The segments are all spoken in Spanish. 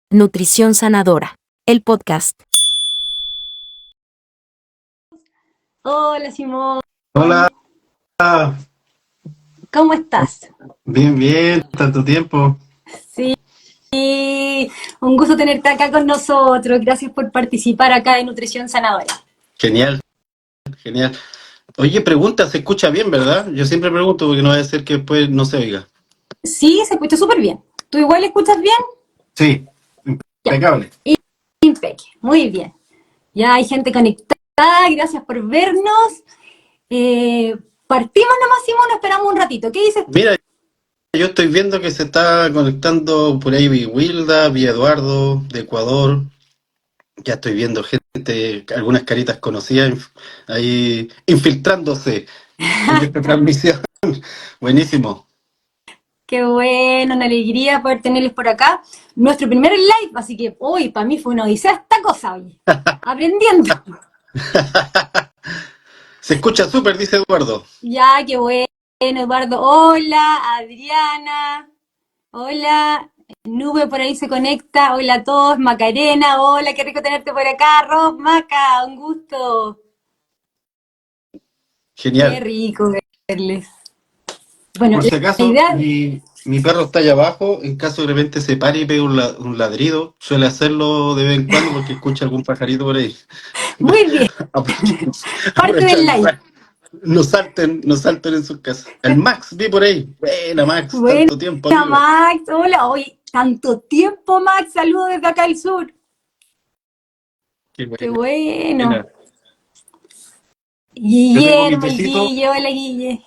Nutrición Sanadora, el podcast. Hola Simón, Hola, ¿cómo estás? bien, tanto tiempo. Sí, un gusto tenerte acá con nosotros. Gracias por participar acá de Nutrición Sanadora. Genial, genial. Oye, pregunta, se escucha bien, ¿verdad? Yo siempre pregunto porque no vaya a ser que después no se oiga. Sí, se escucha súper bien. ¿Tú igual escuchas bien? Sí, Ya, impecable. impecable, muy bien. Ya hay gente conectada, gracias por vernos. Partimos nomás, Simón, esperamos un ratito. ¿Qué dices tú? Mira, yo estoy viendo que se está conectando por ahí Wilda, Eduardo, de Ecuador. Ya estoy viendo gente, algunas caritas conocidas ahí infiltrándose en esta transmisión. Buenísimo. Qué bueno, una alegría poder tenerles por acá. Nuestro primer live, así que hoy para mí fue una odisea esta cosa hoy. Aprendiendo. Se escucha súper, dice Eduardo. Ya, qué bueno, Eduardo. Hola, Adriana. Hola, Nube por ahí se conecta. Hola a todos. Macarena, hola, qué rico tenerte por acá. Rob, Maca, un gusto. Qué Genial. rico verles. Bueno, Por si la acaso, idea, mi perro está allá abajo, en caso de repente se pare y pegue un ladrido, suele hacerlo de vez en cuando porque escucha algún pajarito por ahí. muy bien, parte del Aprovechando, live. no salten en sus casas. El Max, vi por ahí. Buena, Max, Buena, tanto tiempo, amigo. Max. Hola, hoy tanto tiempo, Max. Saludos desde acá al sur. Qué Qué buena. bueno. Buena. Yo tengo mi Guillermo, el tecito. Guille, hola Guille.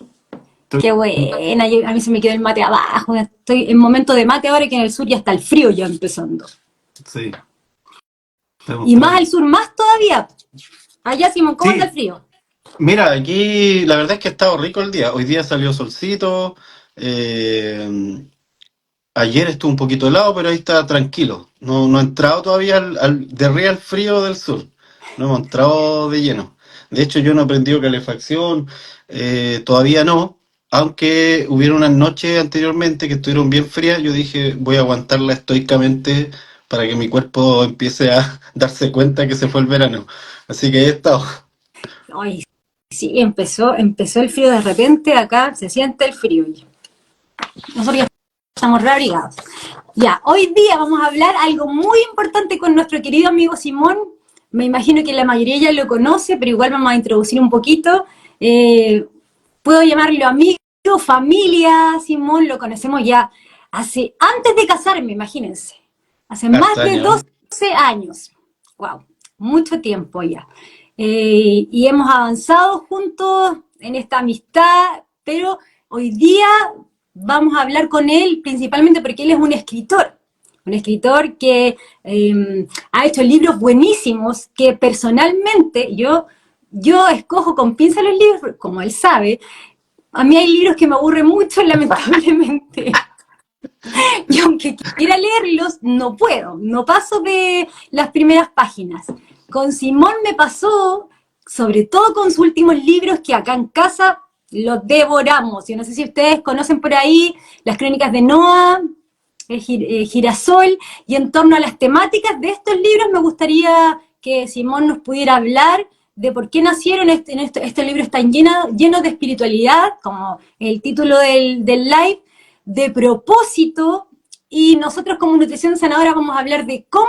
estoy- Qué buena, a mí se me quedó el mate abajo. Estoy en momento de mate ahora que en el sur ya está el frío ya empezando. Sí, estamos Y más todos. al sur, más todavía. Allá, Simón, ¿cómo anda el Sí, frío? mira, aquí la verdad es que ha estado rico el día. Hoy día salió solcito. eh, Ayer estuvo un poquito helado, pero ahí está tranquilo. No ha entrado todavía de real frío del sur. No hemos entrado de lleno. De hecho, yo no he aprendido calefacción, todavía no. Aunque hubieron unas noches anteriormente que estuvieron bien frías, yo dije, voy a aguantarla estoicamente para que mi cuerpo empiece a darse cuenta que se fue el verano. Así que he estado. Ay, sí, empezó el frío de repente, acá se siente el frío. Nosotros ya estamos reabrigados. Ya, hoy día vamos a hablar algo muy importante con nuestro querido amigo Simón. Me imagino que la mayoría ya lo conoce, pero igual vamos a introducir un poquito. Eh, Puedo llamarlo amigo, familia, Simón, lo conocemos ya antes de casarme, imagínense. Hace más Hasta de años. 12 años. Wow, mucho tiempo ya. Y hemos avanzado juntos en esta amistad, pero hoy día vamos a hablar con él principalmente porque él es un escritor que ha hecho libros buenísimos que personalmente yo escojo con pinza los libros, como él sabe. A mí hay libros que me aburren mucho, lamentablemente. Y aunque quiera leerlos, no puedo, no paso de las primeras páginas. Con Simón me pasó, sobre todo con sus últimos libros, que acá en casa los devoramos. Yo no sé si ustedes conocen por ahí las crónicas de Noah, Girasol, y en torno a las temáticas de estos libros me gustaría que Simón nos pudiera hablar de por qué nacieron estos libros tan llenos de espiritualidad, como el título del live, de propósito, y nosotros como Nutrición Sanadora vamos a hablar de cómo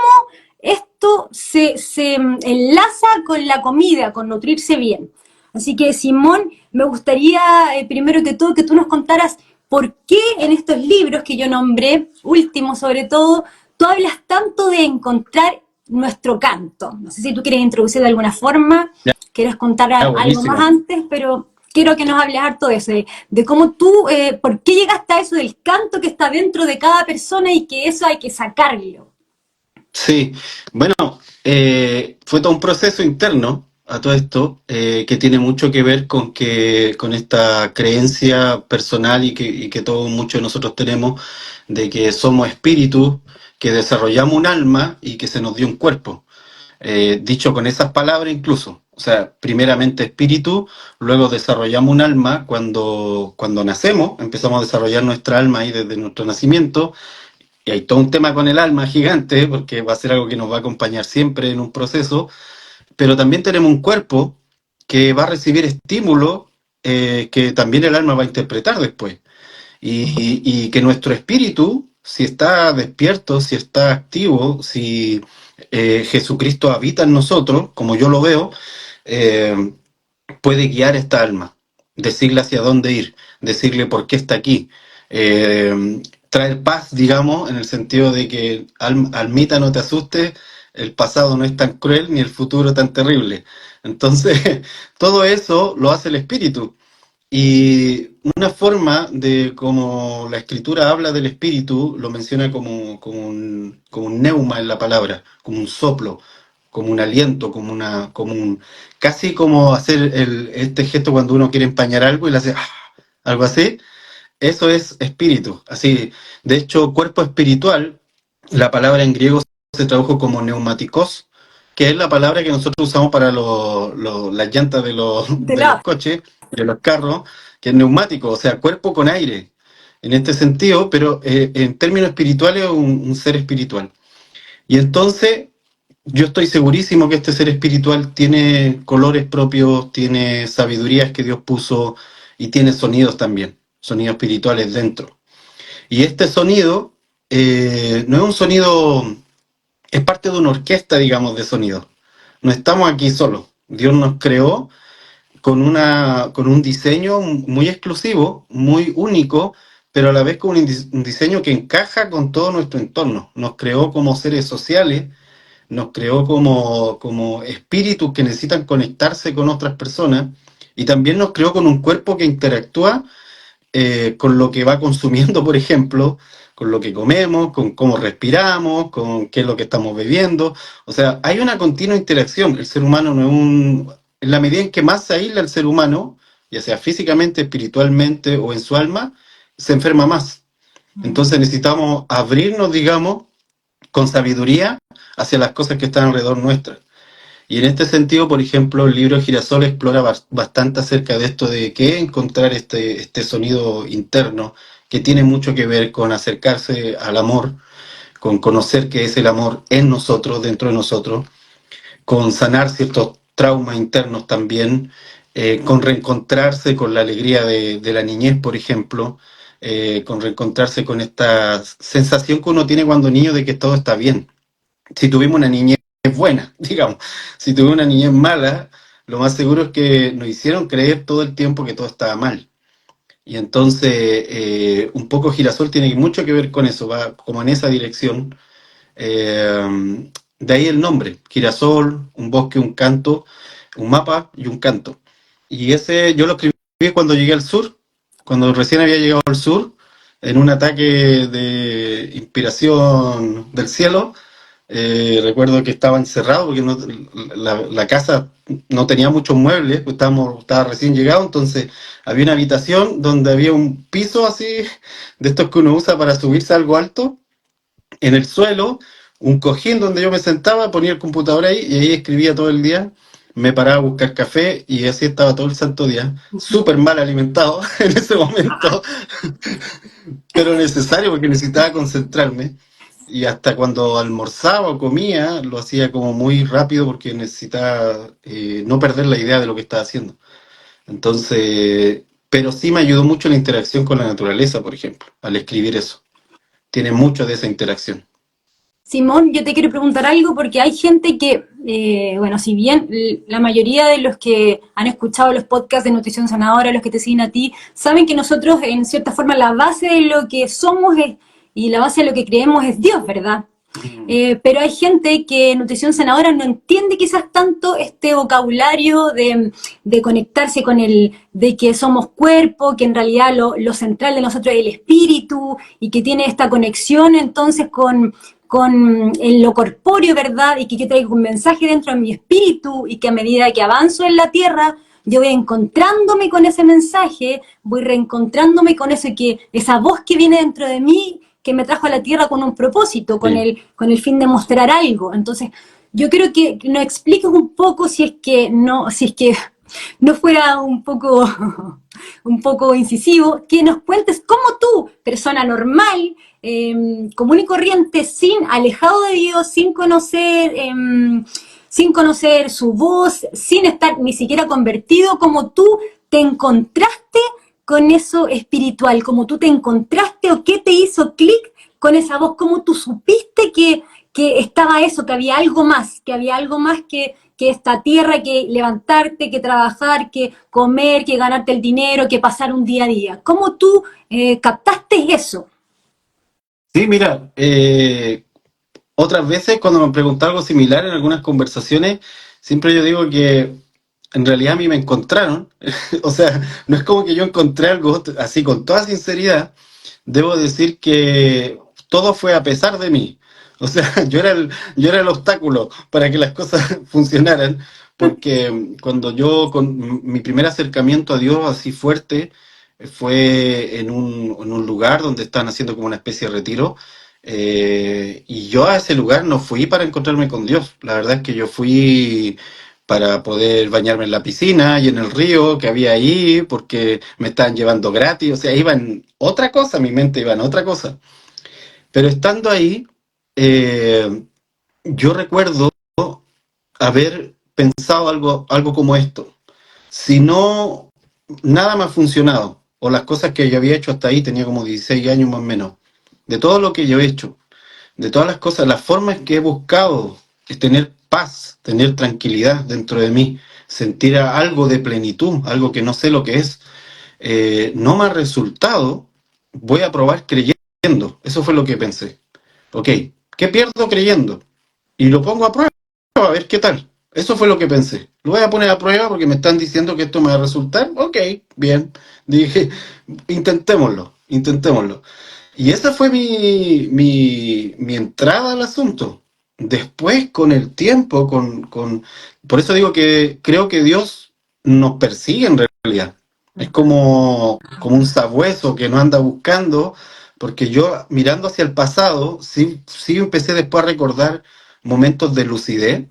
esto se enlaza con la comida, con nutrirse bien. Así que, Simón, me gustaría, primero que todo, que tú nos contaras por qué en estos libros que yo nombré, último sobre todo, tú hablas tanto de encontrar nuestro canto. No sé si tú quieres introducir de alguna forma, Ya, quieres contar algo más buenísimo. antes, pero quiero que nos hables harto de eso, de cómo tú, por qué llegaste a eso del canto que está dentro de cada persona y que eso hay que sacarlo. Sí, bueno, fue todo un proceso interno a todo esto que tiene mucho que ver con esta creencia personal y que todos muchos de nosotros tenemos de que somos espíritus, que desarrollamos un alma y que se nos dio un cuerpo. Dicho con esas palabras incluso, o sea, primeramente espíritu, luego desarrollamos un alma cuando nacemos, empezamos a desarrollar nuestra alma ahí desde nuestro nacimiento y hay todo un tema con el alma gigante, porque va a ser algo que nos va a acompañar siempre en un proceso, pero también tenemos un cuerpo que va a recibir estímulos que también el alma va a interpretar después. Y que nuestro espíritu, si está despierto, si está activo, si Jesucristo habita en nosotros, como yo lo veo, eh, puede guiar esta alma, decirle hacia dónde ir, decirle por qué está aquí, traer paz, digamos, en el sentido de que almita, no te asustes, el pasado no es tan cruel ni el futuro tan terrible. Entonces, todo eso lo hace el espíritu. Y una forma de como la escritura habla del espíritu, lo menciona como un neuma en la palabra, como un soplo, como un aliento, casi como hacer este gesto cuando uno quiere empañar algo y le hace algo así. Eso es espíritu. Así, de hecho, cuerpo espiritual, la palabra en griego se tradujo como neumáticos, que es la palabra que nosotros usamos para las llantas de De de los la, coches, de los carros, que es neumático, o sea, cuerpo con aire, en este sentido, pero en términos espirituales, un ser espiritual. Y entonces, yo estoy segurísimo que este ser espiritual tiene colores propios, tiene sabidurías que Dios puso y tiene sonidos también, sonidos espirituales dentro. Y este sonido no es un sonido, es parte de una orquesta, digamos, de sonido. No estamos aquí solos. Dios nos creó con un diseño muy exclusivo, muy único, pero a la vez con un diseño que encaja con todo nuestro entorno. Nos creó como seres sociales, nos creó como espíritus que necesitan conectarse con otras personas y también nos creó con un cuerpo que interactúa con lo que va consumiendo, por ejemplo, con lo que comemos, con cómo respiramos, con qué es lo que estamos bebiendo. O sea, hay una continua interacción. El ser humano no es un... En la medida en que más se aísla el ser humano, ya sea físicamente, espiritualmente o en su alma, se enferma más. Entonces necesitamos abrirnos, digamos, con sabiduría hacia las cosas que están alrededor nuestras. Y en este sentido, por ejemplo, el libro Girasol explora bastante acerca de esto de qué encontrar este sonido interno que tiene mucho que ver con acercarse al amor, con conocer qué es el amor en nosotros, dentro de nosotros, con sanar ciertos traumas internos también, con reencontrarse con la alegría de la niñez, por ejemplo, con reencontrarse con esta sensación que uno tiene cuando niño de que todo está bien. Si tuvimos una niñez buena, digamos, si tuvimos una niñez mala, lo más seguro es que nos hicieron creer todo el tiempo que todo estaba mal. Y entonces, un poco Girasol tiene mucho que ver con eso, va como en esa dirección. De ahí el nombre, Girasol, un bosque, un canto, un mapa y un canto. Y ese yo lo escribí cuando llegué al sur, cuando recién había llegado al sur, en un ataque de inspiración del cielo. Recuerdo que estaba encerrado porque la casa no tenía muchos muebles, pues estaba recién llegado, entonces había una habitación donde había un piso así, de estos que uno usa para subirse a algo alto, en el suelo, un cojín donde yo me sentaba, ponía el computador ahí y ahí escribía todo el día. Me paraba a buscar café y así estaba todo el santo día, súper mal alimentado en ese momento, pero necesario porque necesitaba concentrarme. Y hasta cuando almorzaba o comía, lo hacía como muy rápido porque necesitaba no perder la idea de lo que estaba haciendo. Entonces, pero sí me ayudó mucho la interacción con la naturaleza, por ejemplo, al escribir eso. Tiene mucho de esa interacción. Simón, yo te quiero preguntar algo porque hay gente que, bueno, si bien la mayoría de los que han escuchado los podcasts de Nutrición Sanadora, los que te siguen a ti, saben que nosotros, en cierta forma, la base de lo que somos y la base de lo que creemos es Dios, ¿verdad? Pero hay gente que Nutrición Sanadora no entiende quizás tanto este vocabulario de conectarse con el, de que somos cuerpo, que en realidad lo central de nosotros es el espíritu y que tiene esta conexión entonces con lo corpóreo, ¿verdad? Y que yo traigo un mensaje dentro de mi espíritu y que a medida que avanzo en la tierra, yo voy encontrándome con ese mensaje, voy reencontrándome con eso esa voz que viene dentro de mí, que me trajo a la tierra con un propósito, Sí. con el fin de mostrar algo. Entonces, yo creo que nos expliques un poco si es que no fuera un poco, un poco incisivo, que nos cuentes cómo tú, persona normal, común y corriente, alejado de Dios, sin conocer su voz, sin estar ni siquiera convertido, como tú te encontraste con eso espiritual, como tú te encontraste o qué te hizo clic con esa voz, cómo tú supiste que estaba eso, que había algo más, que esta tierra, que levantarte, que trabajar, que comer, que ganarte el dinero, que pasar un día a día. ¿Cómo tú captaste eso? Sí, mira, otras veces cuando me han preguntado algo similar en algunas conversaciones, siempre yo digo que en realidad a mí me encontraron. O sea, no es como que yo encontré algo así con toda sinceridad. Debo decir que todo fue a pesar de mí. O sea, yo era el obstáculo para que las cosas funcionaran, porque cuando con mi primer acercamiento a Dios así fuerte fue en un lugar donde estaban haciendo como una especie de retiro, y yo a ese lugar no fui para encontrarme con Dios. La verdad es que yo fui para poder bañarme en la piscina y en el río que había ahí, porque me estaban llevando gratis. O sea, iba en otra cosa, mi mente iba en otra cosa. Pero estando ahí, eh, yo recuerdo haber pensado algo como esto. Si no, nada me ha funcionado, o las cosas que yo había hecho hasta ahí, tenía como 16 años más o menos, de todo lo que yo he hecho, de todas las cosas, las formas que he buscado es tener paz, tener tranquilidad dentro de mí, sentir algo de plenitud, algo que no sé lo que es, no me ha resultado, voy a probar creyendo. Eso fue lo que pensé. Ok, ¿qué pierdo creyendo? Y lo pongo a prueba, a ver qué tal. Eso fue lo que pensé. Lo voy a poner a prueba porque me están diciendo que esto me va a resultar. Ok, bien. Dije, intentémoslo, intentémoslo. Y esa fue mi entrada al asunto. Después, con el tiempo, por eso digo que creo que Dios nos persigue en realidad. Es como un sabueso que no anda buscando, porque yo mirando hacia el pasado, sí empecé después a recordar momentos de lucidez,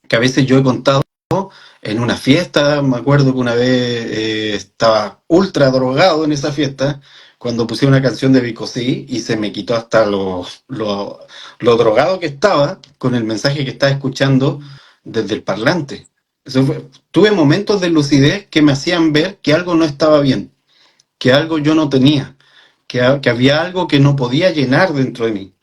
que a veces yo he contado en una fiesta. Me acuerdo que una vez estaba ultra drogado en esa fiesta, cuando puse una canción de Bicosí y se me quitó hasta lo drogado que estaba con el mensaje que estaba escuchando desde el parlante. Tuve momentos de lucidez que me hacían ver que algo no estaba bien, que algo yo no tenía, que había algo que no podía llenar dentro de mí.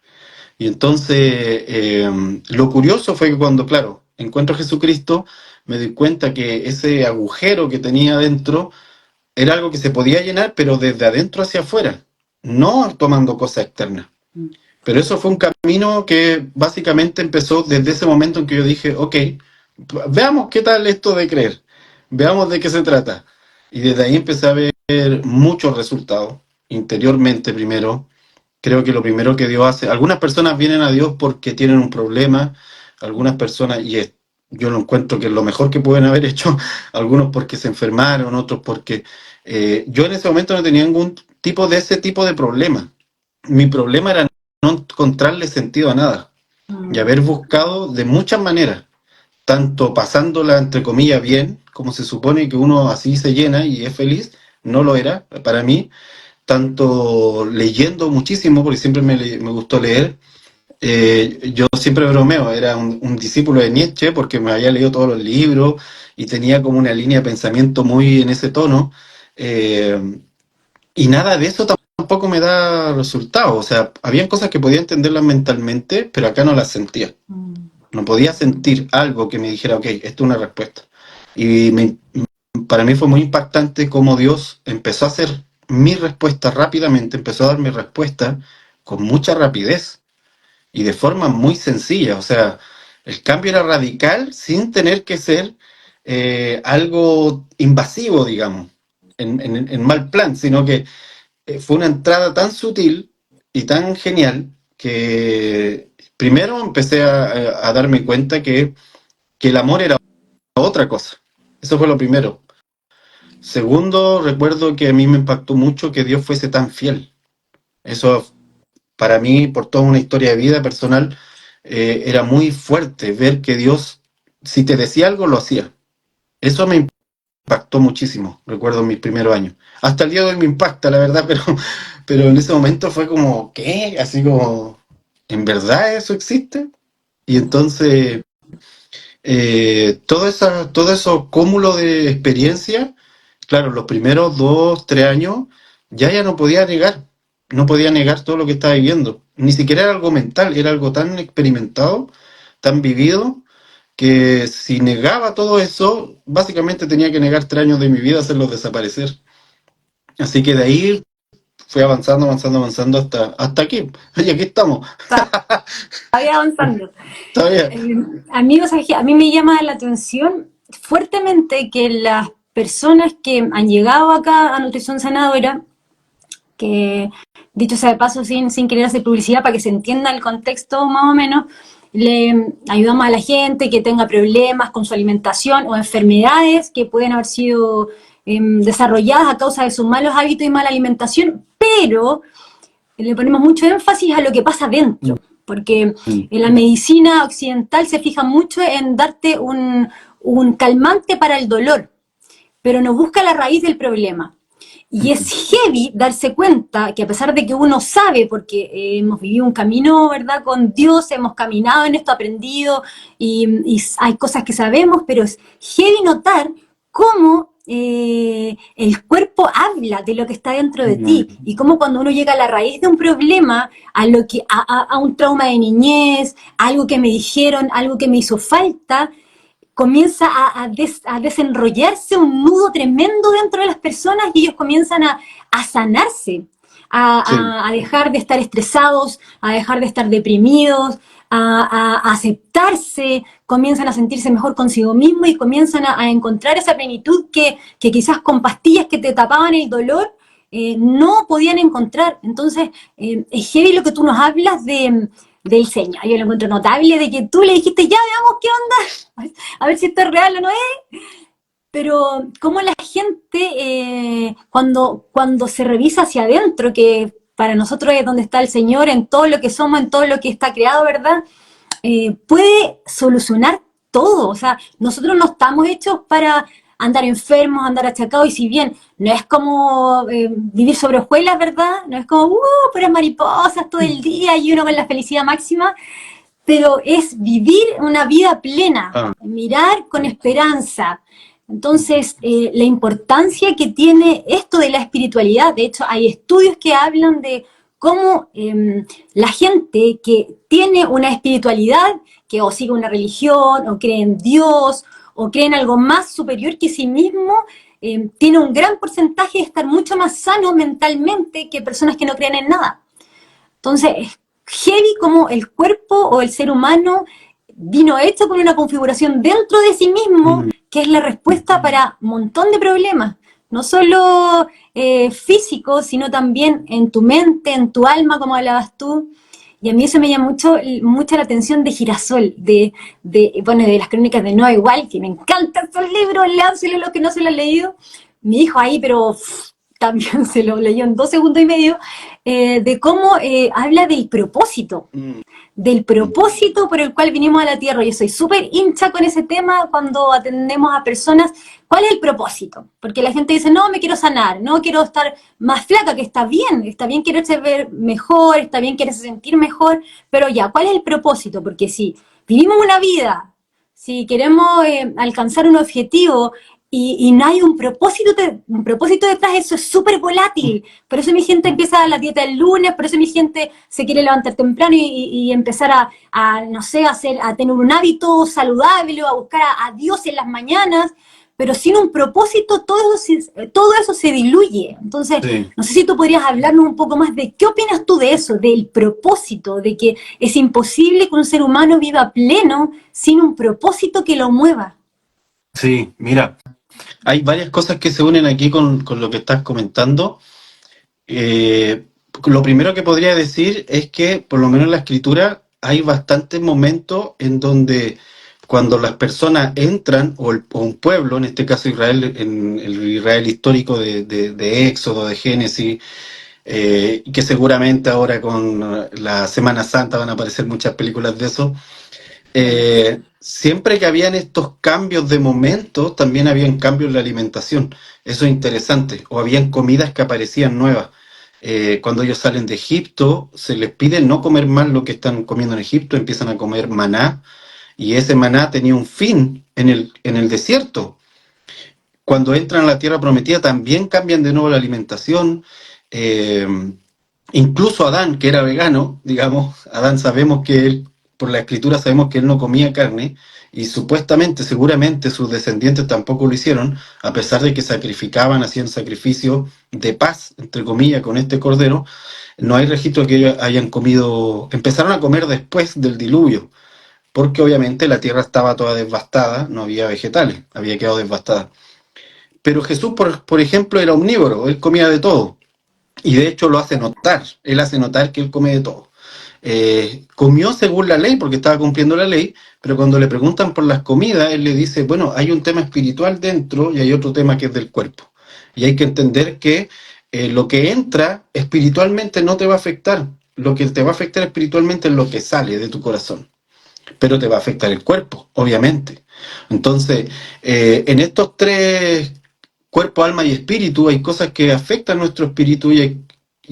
Y entonces, lo curioso fue que cuando, claro, encuentro a Jesucristo, me di cuenta que ese agujero que tenía adentro era algo que se podía llenar, pero desde adentro hacia afuera, no tomando cosas externas. Pero eso fue un camino que básicamente empezó desde ese momento en que yo dije, ok, veamos qué tal esto de creer, veamos de qué se trata. Y desde ahí empecé a ver muchos resultados, interiormente primero. Creo que lo primero que Dios hace, algunas personas vienen a Dios porque tienen un problema, algunas personas, yo lo encuentro que es lo mejor que pueden haber hecho, algunos porque se enfermaron, otros porque yo en ese momento no tenía ningún tipo de ese tipo de problema. Mi problema era no encontrarle sentido a nada y haber buscado de muchas maneras, tanto pasándola entre comillas bien, como se supone que uno así se llena y es feliz. No lo era para mí, tanto leyendo muchísimo, porque siempre me gustó leer. Yo siempre bromeo, era un discípulo de Nietzsche porque me había leído todos los libros y tenía como una línea de pensamiento muy en ese tono, eh, y nada de eso tampoco me da resultado. O sea, habían cosas que podía entenderlas mentalmente, pero acá no las sentía. No podía sentir algo que me dijera, ok, esto es una respuesta. Y para mí fue muy impactante cómo Dios empezó a hacer mi respuesta rápidamente, empezó a dar mi respuesta con mucha rapidez y de forma muy sencilla. O sea, el cambio era radical sin tener que ser algo invasivo, digamos, en mal plan, sino que fue una entrada tan sutil y tan genial que primero empecé a darme cuenta que el amor era otra cosa. Eso fue lo primero. Segundo, recuerdo que a mí me impactó mucho que Dios fuese tan fiel. Eso para mí, por toda una historia de vida personal, era muy fuerte ver que Dios, si te decía algo, lo hacía. Eso me impactó muchísimo, recuerdo mis primeros años. Hasta el día de hoy me impacta, la verdad, pero en ese momento fue como, ¿qué? Así como, ¿en verdad eso existe? Y entonces, todo eso cúmulo de experiencia, claro, los primeros 2, 3 años, ya no podía negar, no podía negar todo lo que estaba viviendo. Ni siquiera era algo mental, era algo tan experimentado, tan vivido, que si negaba todo eso, básicamente tenía que negar 3 años de mi vida, hacerlos desaparecer. Así que de ahí fui avanzando, avanzando, avanzando hasta aquí. Y aquí estamos, Todavía avanzando. todavía. Amigos, a mí me llama la atención fuertemente que las personas que han llegado acá a Nutrición Sanadora, que dicho sea de paso, sin querer hacer publicidad, para que se entienda el contexto más o menos, le ayudamos a la gente que tenga problemas con su alimentación o enfermedades que pueden haber sido desarrolladas a causa de sus malos hábitos y mala alimentación, pero le ponemos mucho énfasis a lo que pasa dentro, porque en la medicina occidental se fija mucho en darte un calmante para el dolor, pero no busca la raíz del problema. Y es heavy darse cuenta que a pesar de que uno sabe, porque hemos vivido un camino, ¿verdad?, con Dios, hemos caminado en esto, aprendido, y hay cosas que sabemos, pero es heavy notar cómo el cuerpo habla de lo que está dentro de ti, y cómo cuando uno llega a la raíz de un problema, a un trauma de niñez, algo que me dijeron, algo que me hizo falta, comienza a desenrollarse un nudo tremendo dentro de las personas y ellos comienzan a sanarse, Sí, a dejar de estar estresados, a dejar de estar deprimidos, a aceptarse, comienzan a sentirse mejor consigo mismo y comienzan a encontrar esa plenitud que quizás con pastillas que te tapaban el dolor no podían encontrar. Entonces, es heavy lo que tú nos hablas del Señor. Yo lo encuentro notable de que tú le dijiste, ya veamos qué onda, a ver si esto es real o no es. Pero cómo la gente, cuando se revisa hacia adentro, que para nosotros es donde está el Señor, en todo lo que somos, en todo lo que está creado, ¿verdad? Puede solucionar todo. O sea, nosotros no estamos hechos para andar enfermos, andar achacados, y si bien no es como vivir sobre hojuelas, ¿verdad? No es como, puras mariposas todo el día y uno con la felicidad máxima, pero es vivir una vida plena, ah, mirar con esperanza. Entonces, la importancia que tiene esto de la espiritualidad, de hecho, hay estudios que hablan de cómo la gente que tiene una espiritualidad, que o sigue una religión, o cree en Dios, o cree en algo más superior que sí mismo, tiene un gran porcentaje de estar mucho más sano mentalmente que personas que no creen en nada. Entonces, es heavy como el cuerpo o el ser humano vino hecho con una configuración dentro de sí mismo, que es la respuesta para un montón de problemas, no solo físicos, sino también en tu mente, en tu alma, como hablabas tú. Y a mí eso me llama mucho la atención de Girasol, bueno, de las crónicas de Noah igual, que me encantan esos libros, léanselo los que no se lo han leído. Mi hijo ahí, pero también se lo leyó en 2 segundos y medio, de cómo habla del propósito por el cual vinimos a la Tierra. Yo soy súper hincha con ese tema cuando atendemos a personas. ¿Cuál es el propósito? Porque la gente dice, no, me quiero sanar, no quiero estar más flaca, que está bien quererse ver mejor, está bien quererse sentir mejor, pero ya, ¿cuál es el propósito? Porque si vivimos una vida, si queremos alcanzar un objetivo y no hay un propósito detrás, eso es súper volátil. Por eso mi gente empieza la dieta el lunes, por eso mi gente se quiere levantar temprano y empezar no sé, a tener un hábito saludable o a buscar a Dios en las mañanas, pero sin un propósito todo eso se diluye. Entonces, sí. no sé si tú podrías hablarnos un poco más de qué opinas tú de eso, del propósito, de que es imposible que un ser humano viva pleno sin un propósito que lo mueva. Sí, mira, hay varias cosas que se unen aquí con lo que estás comentando. Eh, lo primero que podría decir es que, por lo menos en la escritura, hay bastantes momentos en donde cuando las personas entran, o un pueblo, en este caso Israel, en el Israel histórico de Éxodo, de Génesis, y que seguramente ahora con la Semana Santa van a aparecer muchas películas de eso. Siempre que habían estos cambios de momentos, también habían cambios en la alimentación. Eso es interesante. O habían comidas que aparecían nuevas. Cuando ellos salen de Egipto, se les pide no comer más lo que están comiendo en Egipto, empiezan a comer maná, y ese maná tenía un fin en el desierto. Cuando entran a la tierra prometida también cambian de nuevo la alimentación. Eh, Incluso Adán, que era vegano, digamos, Adán sabemos que él, por la escritura sabemos que él no comía carne, y supuestamente, seguramente sus descendientes tampoco lo hicieron, a pesar de que sacrificaban, hacían sacrificio de paz, entre comillas, con este cordero. No hay registro de que ellos hayan comido, empezaron a comer después del diluvio, porque obviamente la tierra estaba toda devastada, no había vegetales, había quedado devastada. Pero Jesús, por ejemplo, era omnívoro, él comía de todo. Y de hecho lo hace notar, él hace notar que él come de todo. Comió según la ley, porque estaba cumpliendo la ley, pero cuando le preguntan por las comidas, él le dice, bueno, hay un tema espiritual dentro y hay otro tema que es del cuerpo. Y hay que entender que lo que entra espiritualmente no te va a afectar. Lo que te va a afectar espiritualmente es lo que sale de tu corazón, pero te va a afectar el cuerpo, obviamente. Entonces, en estos tres, cuerpo, alma y espíritu, hay cosas que afectan nuestro espíritu, y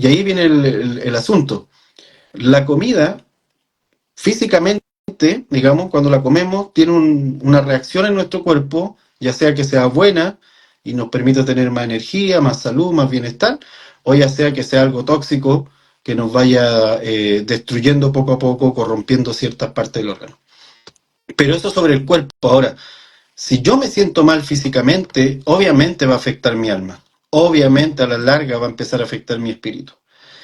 ahí viene el asunto. La comida, físicamente, digamos, cuando la comemos, tiene una reacción en nuestro cuerpo, ya sea que sea buena y nos permita tener más energía, más salud, más bienestar, o ya sea que sea algo tóxico que nos vaya destruyendo poco a poco, corrompiendo ciertas partes del órgano. Pero eso sobre el cuerpo. Ahora, si yo me siento mal físicamente, obviamente va a afectar mi alma. Obviamente a la larga va a empezar a afectar mi espíritu.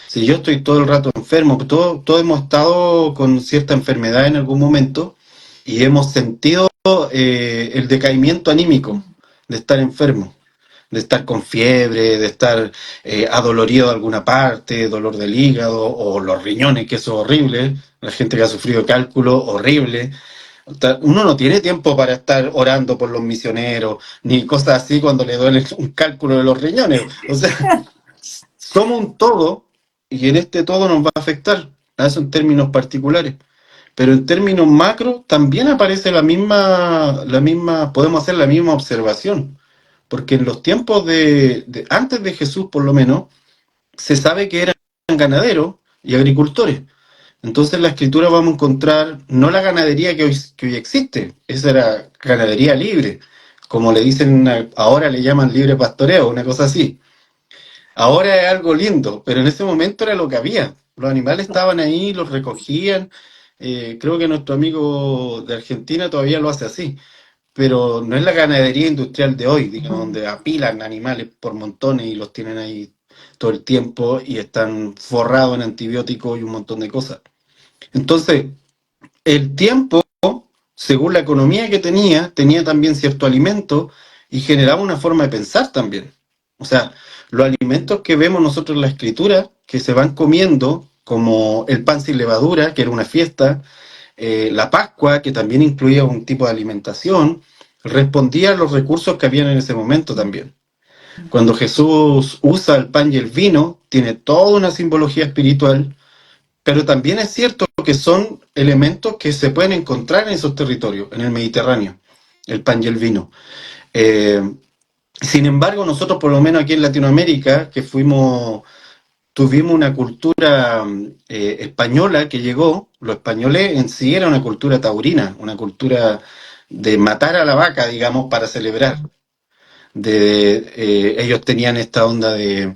Si yo estoy todo el rato enfermo, todos hemos estado con cierta enfermedad en algún momento y hemos sentido el decaimiento anímico de estar enfermo, de estar con fiebre, de estar adolorido de alguna parte, dolor del hígado o los riñones, que eso es horrible. La gente que ha sufrido cálculo, horrible. Uno no tiene tiempo para estar orando por los misioneros, ni cosas así cuando le duele un cálculo de los riñones. O sea, somos un todo, y en este todo nos va a afectar, a eso en términos particulares. Pero en términos macro también aparece podemos hacer la misma observación. Porque en los tiempos antes de Jesús, por lo menos, se sabe que eran ganaderos y agricultores. Entonces en la escritura vamos a encontrar no la ganadería que hoy existe, esa era ganadería libre, como le dicen ahora, le llaman libre pastoreo, una cosa así. Ahora es algo lindo, pero en ese momento era lo que había. Los animales estaban ahí, los recogían. Creo que nuestro amigo de Argentina todavía lo hace así, pero no es la ganadería industrial de hoy, digamos, donde apilan animales por montones y los tienen ahí todo el tiempo y están forrados en antibióticos y un montón de cosas. Entonces, el tiempo, según la economía que tenía también cierto alimento y generaba una forma de pensar también. O sea, los alimentos que vemos nosotros en la escritura, que se van comiendo, como el pan sin levadura, que era una fiesta, la Pascua, que también incluía un tipo de alimentación, respondía a los recursos que habían en ese momento también. Cuando Jesús usa el pan y el vino, tiene toda una simbología espiritual, pero también es cierto que son elementos que se pueden encontrar en esos territorios, en el Mediterráneo, el pan y el vino. Sin embargo, nosotros, por lo menos aquí en Latinoamérica, que tuvimos una cultura española que llegó. Los españoles en sí era una cultura taurina, una cultura de matar a la vaca, digamos, para celebrar. Ellos tenían esta onda de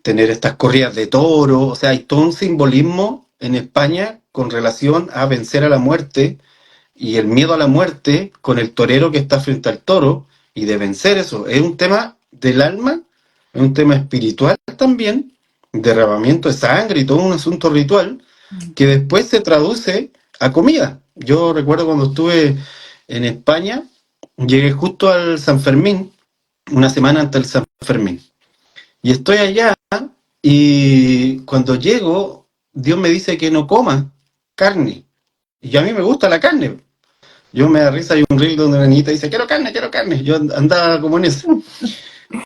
tener estas corridas de toro, o sea, hay todo un simbolismo en España con relación a vencer a la muerte y el miedo a la muerte con el torero que está frente al toro, y de vencer eso. Es un tema del alma, es un tema espiritual también, derramamiento de sangre y todo un asunto ritual que después se traduce a comida. Yo recuerdo cuando estuve en España, llegué justo al San Fermín, una semana antes del San Fermín, y estoy allá, y cuando llego, Dios me dice que no coma carne, y a mí me gusta la carne. Yo me da risa, hay un reel donde una niñita dice, quiero carne, yo andaba como en eso.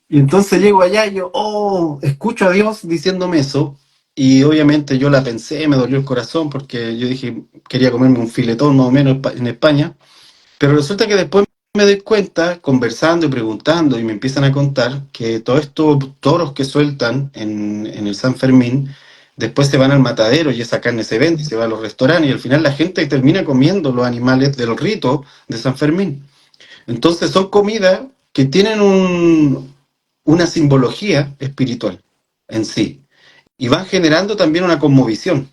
Y entonces llego allá y yo, escucho a Dios diciéndome eso, y obviamente yo la pensé, me dolió el corazón, porque yo dije, quería comerme un filetón más o menos en España, pero resulta que después me doy cuenta, conversando y preguntando, y me empiezan a contar que todos estos toros que sueltan en el San Fermín, después se van al matadero y esa carne se vende y se va a los restaurantes, y al final la gente termina comiendo los animales del rito de San Fermín. Entonces son comidas que tienen una simbología espiritual en sí, y van generando también una cosmovisión.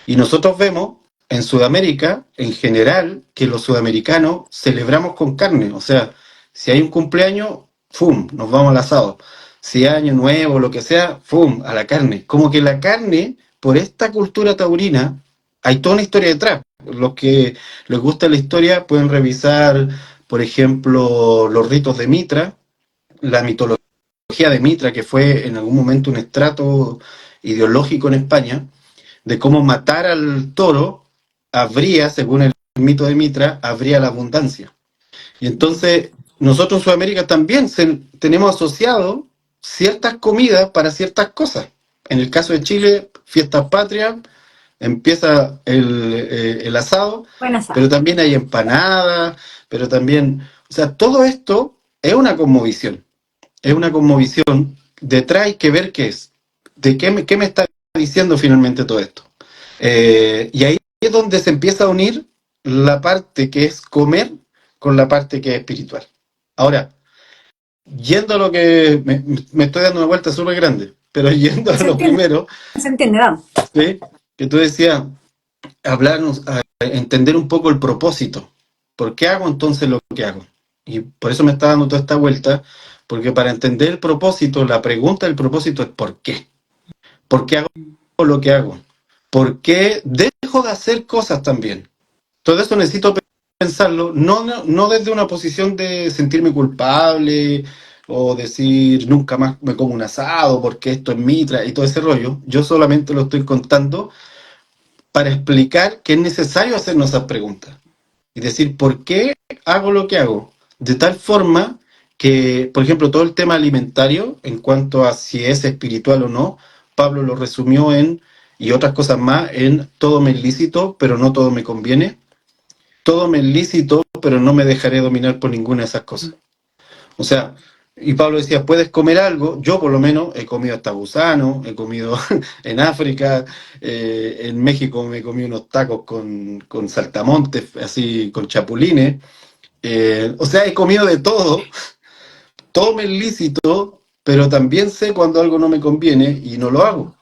Y nosotros vemos en Sudamérica, en general, que los sudamericanos celebramos con carne. O sea, si hay un cumpleaños, ¡fum!, nos vamos al asado. Si hay año nuevo, lo que sea, ¡fum!, a la carne. Como que la carne, por esta cultura taurina, hay toda una historia detrás. Los que les gusta la historia pueden revisar, por ejemplo, los ritos de Mitra, la mitología de Mitra, que fue en algún momento un estrato ideológico en España, de cómo matar al toro habría, según el mito de Mitra, habría la abundancia. Y entonces nosotros en Sudamérica también tenemos asociado ciertas comidas para ciertas cosas. En el caso de Chile, fiestas patrias, empieza el asado, Buen asado. pero también hay empanadas, pero también, o sea, todo esto es una cosmovisión. Es una cosmovisión, detrás hay que ver qué es, de qué me está diciendo finalmente todo esto. Y ahí es donde se empieza a unir la parte que es comer con la parte que es espiritual. Ahora, yendo a lo que me estoy dando una vuelta súper grande, pero yendo a lo primero, Se entiende, vamos. ¿sí?, que tú decías, hablarnos, a entender un poco el propósito. ¿Por qué hago entonces lo que hago? Y por eso me está dando toda esta vuelta, porque para entender el propósito, la pregunta del propósito es ¿por qué? ¿Por qué hago lo que hago? ¿Por qué dejo de hacer cosas también? Todo eso necesito pensarlo, no desde una posición de sentirme culpable o decir nunca más me como un asado porque esto es mitra y todo ese rollo. Yo solamente lo estoy contando para explicar que es necesario hacernos esas preguntas y decir por qué hago lo que hago. De tal forma que, por ejemplo, todo el tema alimentario, en cuanto a si es espiritual o no, Pablo lo resumió y otras cosas más, en todo me es lícito, pero no todo me conviene. Todo me es lícito, pero no me dejaré dominar por ninguna de esas cosas. O sea, y Pablo decía, puedes comer algo, yo por lo menos he comido hasta gusano, he comido en África, en México me comí unos tacos con saltamontes, así con chapulines, o sea, he comido de todo me es lícito, pero también sé cuando algo no me conviene y no lo hago.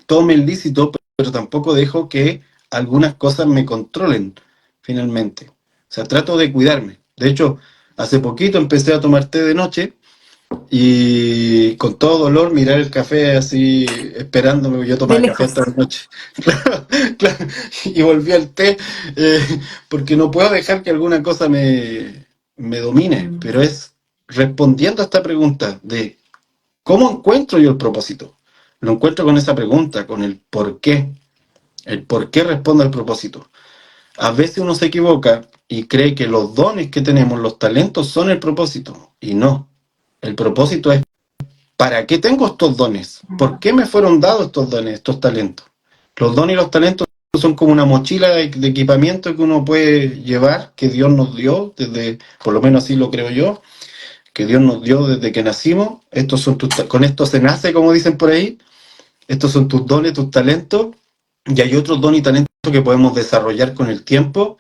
Todo me es lícito, pero tampoco dejo que algunas cosas me controlen, finalmente. O sea, trato de cuidarme. De hecho, hace poquito empecé a tomar té de noche y con todo dolor mirar el café así, esperándome, yo tomaba café hasta la noche. Claro, y volví al té, eh, porque no puedo dejar que alguna cosa me domine, pero es respondiendo a esta pregunta de ¿cómo encuentro yo el propósito? Lo encuentro con esa pregunta, con el por qué respondo al propósito. A veces uno se equivoca y cree que los dones que tenemos, los talentos, son el propósito. Y no. El propósito es ¿para qué tengo estos dones? ¿Por qué me fueron dados estos dones, estos talentos? Los dones y los talentos son como una mochila de equipamiento que uno puede llevar, que Dios nos dio, desde, por lo menos así lo creo yo, que Dios nos dio desde que nacimos. Con esto se nace, como dicen por ahí. Estos son tus dones, tus talentos. Y hay otros dones y talentos que podemos desarrollar con el tiempo,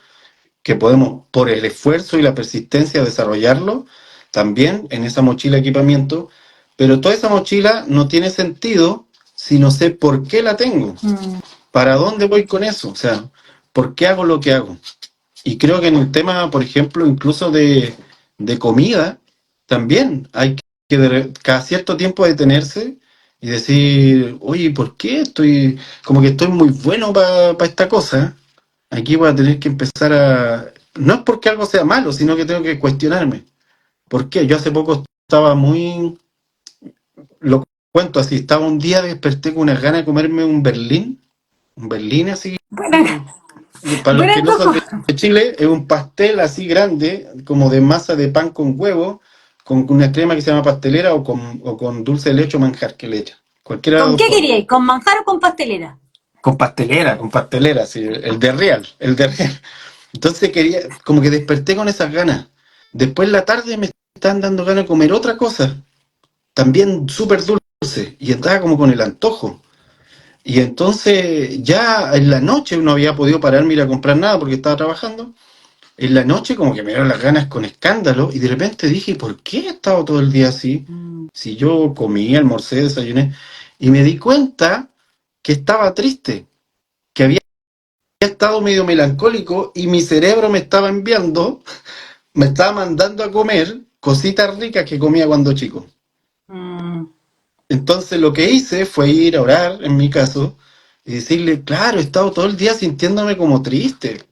que podemos, por el esfuerzo y la persistencia, desarrollarlo también en esa mochila de equipamiento. Pero toda esa mochila no tiene sentido si no sé por qué la tengo. ¿Para dónde voy con eso? O sea, ¿por qué hago lo que hago? Y creo que en el tema, por ejemplo, incluso de comida, también hay que cada cierto tiempo detenerse y decir, oye, ¿por qué como que estoy muy bueno para esta cosa? Aquí voy a tener que empezar a... No es porque algo sea malo, sino que tengo que cuestionarme. ¿Por qué? Yo hace poco estaba lo cuento así, estaba un día, desperté con unas ganas de comerme un berlín así. Para los que no son de Chile, es un pastel así grande, como de masa de pan con huevo, con una crema que se llama pastelera o con dulce de leche o manjar que le echan. Cualquiera ¿Con qué queríais? ¿Con manjar o con pastelera? Con pastelera, sí, el de real. Entonces como que desperté con esas ganas. Después en la tarde me estaban dando ganas de comer otra cosa, también súper dulce, y estaba como con el antojo. Y entonces ya en la noche no había podido pararme ir a comprar nada porque estaba trabajando. En la noche como que me dieron las ganas con escándalo y de repente dije, ¿por qué he estado todo el día así? Si yo comí, almorcé, desayuné. Y me di cuenta que estaba triste, que había estado medio melancólico y mi cerebro me estaba enviando, me estaba mandando a comer cositas ricas que comía cuando chico. Mm. Entonces lo que hice fue ir a orar, en mi caso, y decirle, claro, he estado todo el día sintiéndome como triste.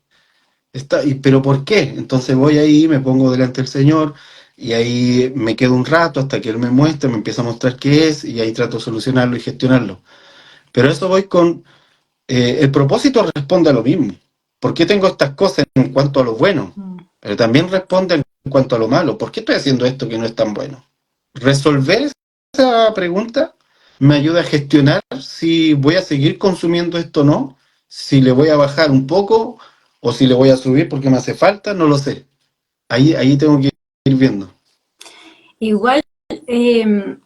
¿Pero por qué? Entonces voy ahí, me pongo delante del Señor y ahí me quedo un rato hasta que Él me muestre, me empieza a mostrar qué es y ahí trato de solucionarlo y gestionarlo. Pero eso voy con... el propósito responde a lo mismo. ¿Por qué tengo estas cosas en cuanto a lo bueno? Pero también responde en cuanto a lo malo. ¿Por qué estoy haciendo esto que no es tan bueno? Resolver esa pregunta me ayuda a gestionar si voy a seguir consumiendo esto o no, si le voy a bajar un poco o si le voy a subir porque me hace falta, no lo sé. Ahí tengo que ir viendo. Igual, el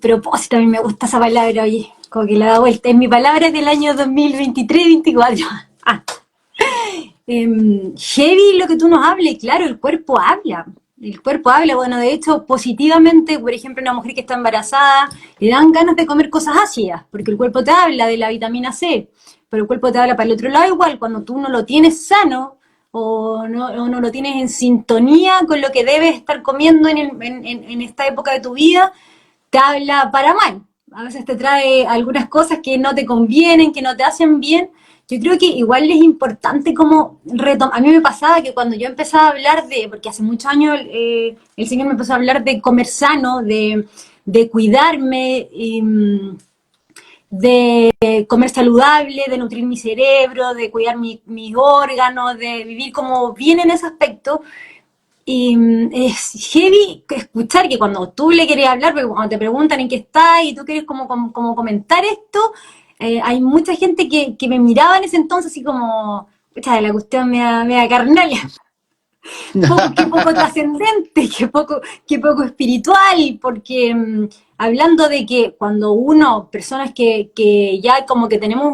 propósito, a mí me gusta esa palabra, oye, como que la da vuelta. Es mi palabra del año 2023-2024. Ah, heavy lo que tú nos hables, claro, el cuerpo habla. El cuerpo habla, bueno, de hecho, positivamente, por ejemplo, una mujer que está embarazada, le dan ganas de comer cosas ácidas, porque el cuerpo te habla de la vitamina C, pero el cuerpo te habla para el otro lado igual, cuando tú no lo tienes sano o no lo tienes en sintonía con lo que debes estar comiendo en esta época de tu vida, te habla para mal. A veces te trae algunas cosas que no te convienen, que no te hacen bien. Yo creo que igual es importante como retomar. A mí me pasaba que cuando yo empezaba a hablar de, porque hace muchos años el Señor me empezó a hablar de comer sano, de cuidarme, de comer saludable, de nutrir mi cerebro, de cuidar mis órganos, de vivir como bien en ese aspecto. Y es heavy escuchar que cuando tú le quieres hablar, porque cuando te preguntan en qué estás y tú quieres como comentar esto, hay mucha gente que me miraba en ese entonces así como, pucha, la cuestión me da carnal, qué poco trascendente, qué poco espiritual, porque hablando de que cuando uno, personas que ya como que tenemos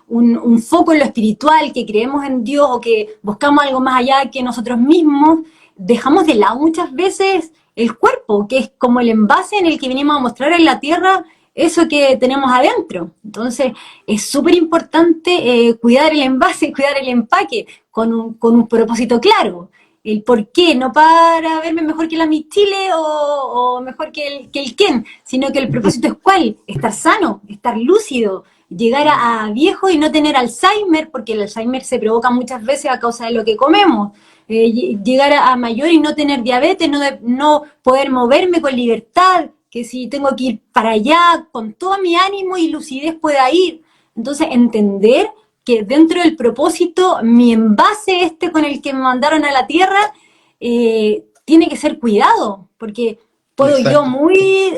un foco en lo espiritual, que creemos en Dios o que buscamos algo más allá que nosotros mismos, dejamos de lado muchas veces el cuerpo, que es como el envase en el que vinimos a mostrar en la tierra eso que tenemos adentro. Entonces, es súper importante cuidar el envase, cuidar el empaque con un propósito claro. El por qué, no para verme mejor que la Miss Chile o mejor que el Ken, sino que el propósito es cuál, estar sano, estar lúcido, llegar a viejo y no tener Alzheimer, porque el Alzheimer se provoca muchas veces a causa de lo que comemos. Llegar a mayor y no tener diabetes, no poder moverme con libertad, que si tengo que ir para allá, con todo mi ánimo y lucidez pueda ir. Entonces, entender que dentro del propósito, mi envase este con el que me mandaron a la Tierra, tiene que ser cuidado, porque puedo yo Exacto.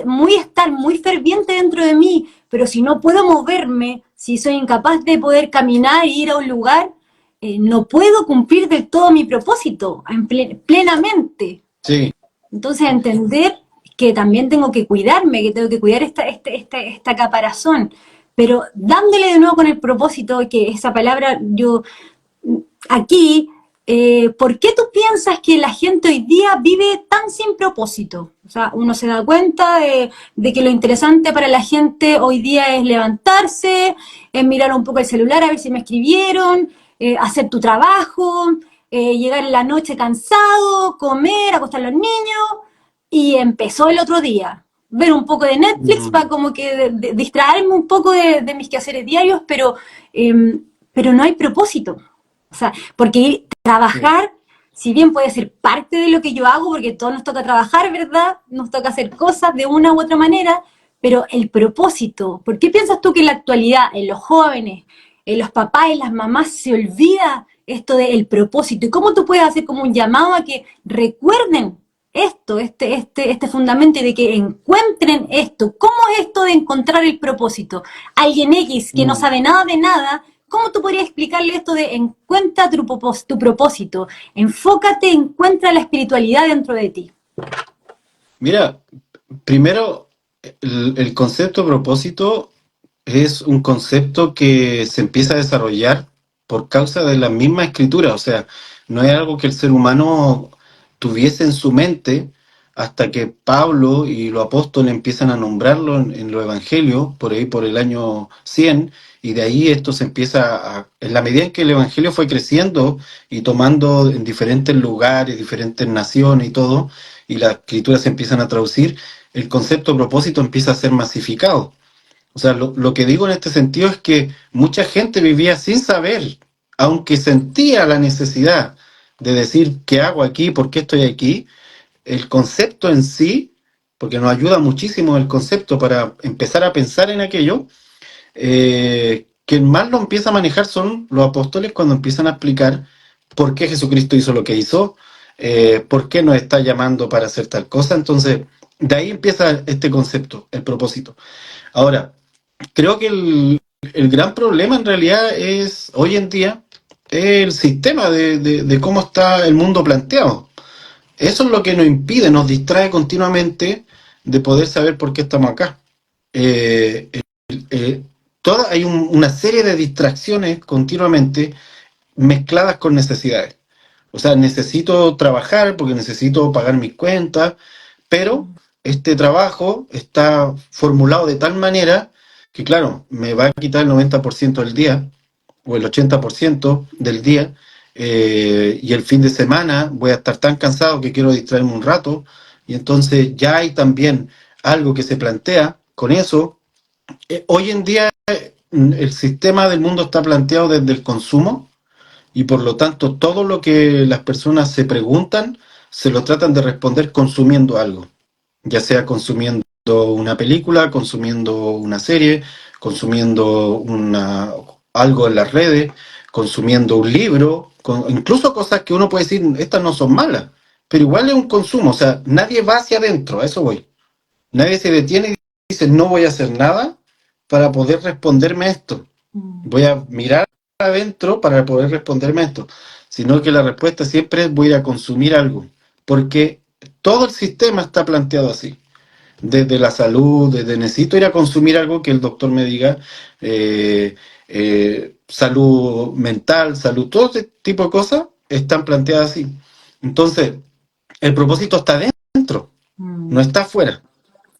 muy estar muy ferviente dentro de mí, pero si no puedo moverme, si soy incapaz de poder caminar e ir a un lugar, no puedo cumplir del todo mi propósito plenamente. Sí. Entonces entender que también tengo que cuidarme, que tengo que cuidar esta caparazón, pero dándole de nuevo con el propósito, que esa palabra yo aquí, ¿por qué tú piensas que la gente hoy día vive tan sin propósito? O sea, uno se da cuenta de que lo interesante para la gente hoy día es levantarse, es mirar un poco el celular a ver si me escribieron, hacer tu trabajo, llegar en la noche cansado, comer, acostar a los niños, y empezó el otro día. Ver un poco de Netflix para como que distraerme un poco de mis quehaceres diarios, pero no hay propósito. O sea, porque Sí. trabajar, si bien puede ser parte de lo que yo hago, porque todos nos toca trabajar, ¿verdad? Nos toca hacer cosas de una u otra manera, pero el propósito, ¿por qué piensas tú que en la actualidad, en los jóvenes, en los papás y las mamás se olvida esto del propósito? ¿Y cómo tú puedes hacer como un llamado a que recuerden esto, este fundamento de que encuentren esto? ¿Cómo es esto de encontrar el propósito? Alguien X que no sabe nada de nada, ¿cómo tú podrías explicarle esto de encuentra tu propósito? Enfócate, encuentra la espiritualidad dentro de ti. Mira, primero, el concepto de propósito es un concepto que se empieza a desarrollar por causa de la misma escritura, o sea, no es algo que el ser humano tuviese en su mente hasta que Pablo y los apóstoles empiezan a nombrarlo en los evangelios, por ahí por el año 100, y de ahí esto se empieza en la medida en que el evangelio fue creciendo y tomando en diferentes lugares, diferentes naciones y todo, y las escrituras se empiezan a traducir, el concepto de propósito empieza a ser masificado. O sea, lo que digo en este sentido es que mucha gente vivía sin saber, aunque sentía la necesidad de decir qué hago aquí, por qué estoy aquí, el concepto en sí, porque nos ayuda muchísimo el concepto para empezar a pensar en aquello, quien más lo empieza a manejar son los apóstoles cuando empiezan a explicar por qué Jesucristo hizo lo que hizo, por qué nos está llamando para hacer tal cosa. Entonces, de ahí empieza este concepto, el propósito. Ahora, creo que el gran problema en realidad es, hoy en día, el sistema de cómo está el mundo planteado. Eso es lo que nos impide, nos distrae continuamente de poder saber por qué estamos acá. Eh, eh, hay una serie de distracciones continuamente mezcladas con necesidades. O sea, necesito trabajar porque necesito pagar mis cuentas, pero este trabajo está formulado de tal manera que, claro, me va a quitar el 90% del día o el 80% del día, y el fin de semana voy a estar tan cansado que quiero distraerme un rato, y entonces ya hay también algo que se plantea con eso. Hoy en día el sistema del mundo está planteado desde el consumo, y por lo tanto todo lo que las personas se preguntan se lo tratan de responder consumiendo algo, ya sea consumiendo una película, consumiendo una serie, consumiendo algo en las redes, consumiendo un libro, incluso cosas que uno puede decir, estas no son malas, pero igual es un consumo, o sea, nadie va hacia adentro, a eso voy. Nadie se detiene y dice, no voy a hacer nada para poder responderme a esto. Voy a mirar adentro para poder responderme a esto, sino que la respuesta siempre es voy a ir a consumir algo, porque todo el sistema está planteado así, desde la salud, desde necesito ir a consumir algo que el doctor me diga, salud mental, salud, todo ese tipo de cosas están planteadas así. Entonces, el propósito está dentro, no está afuera.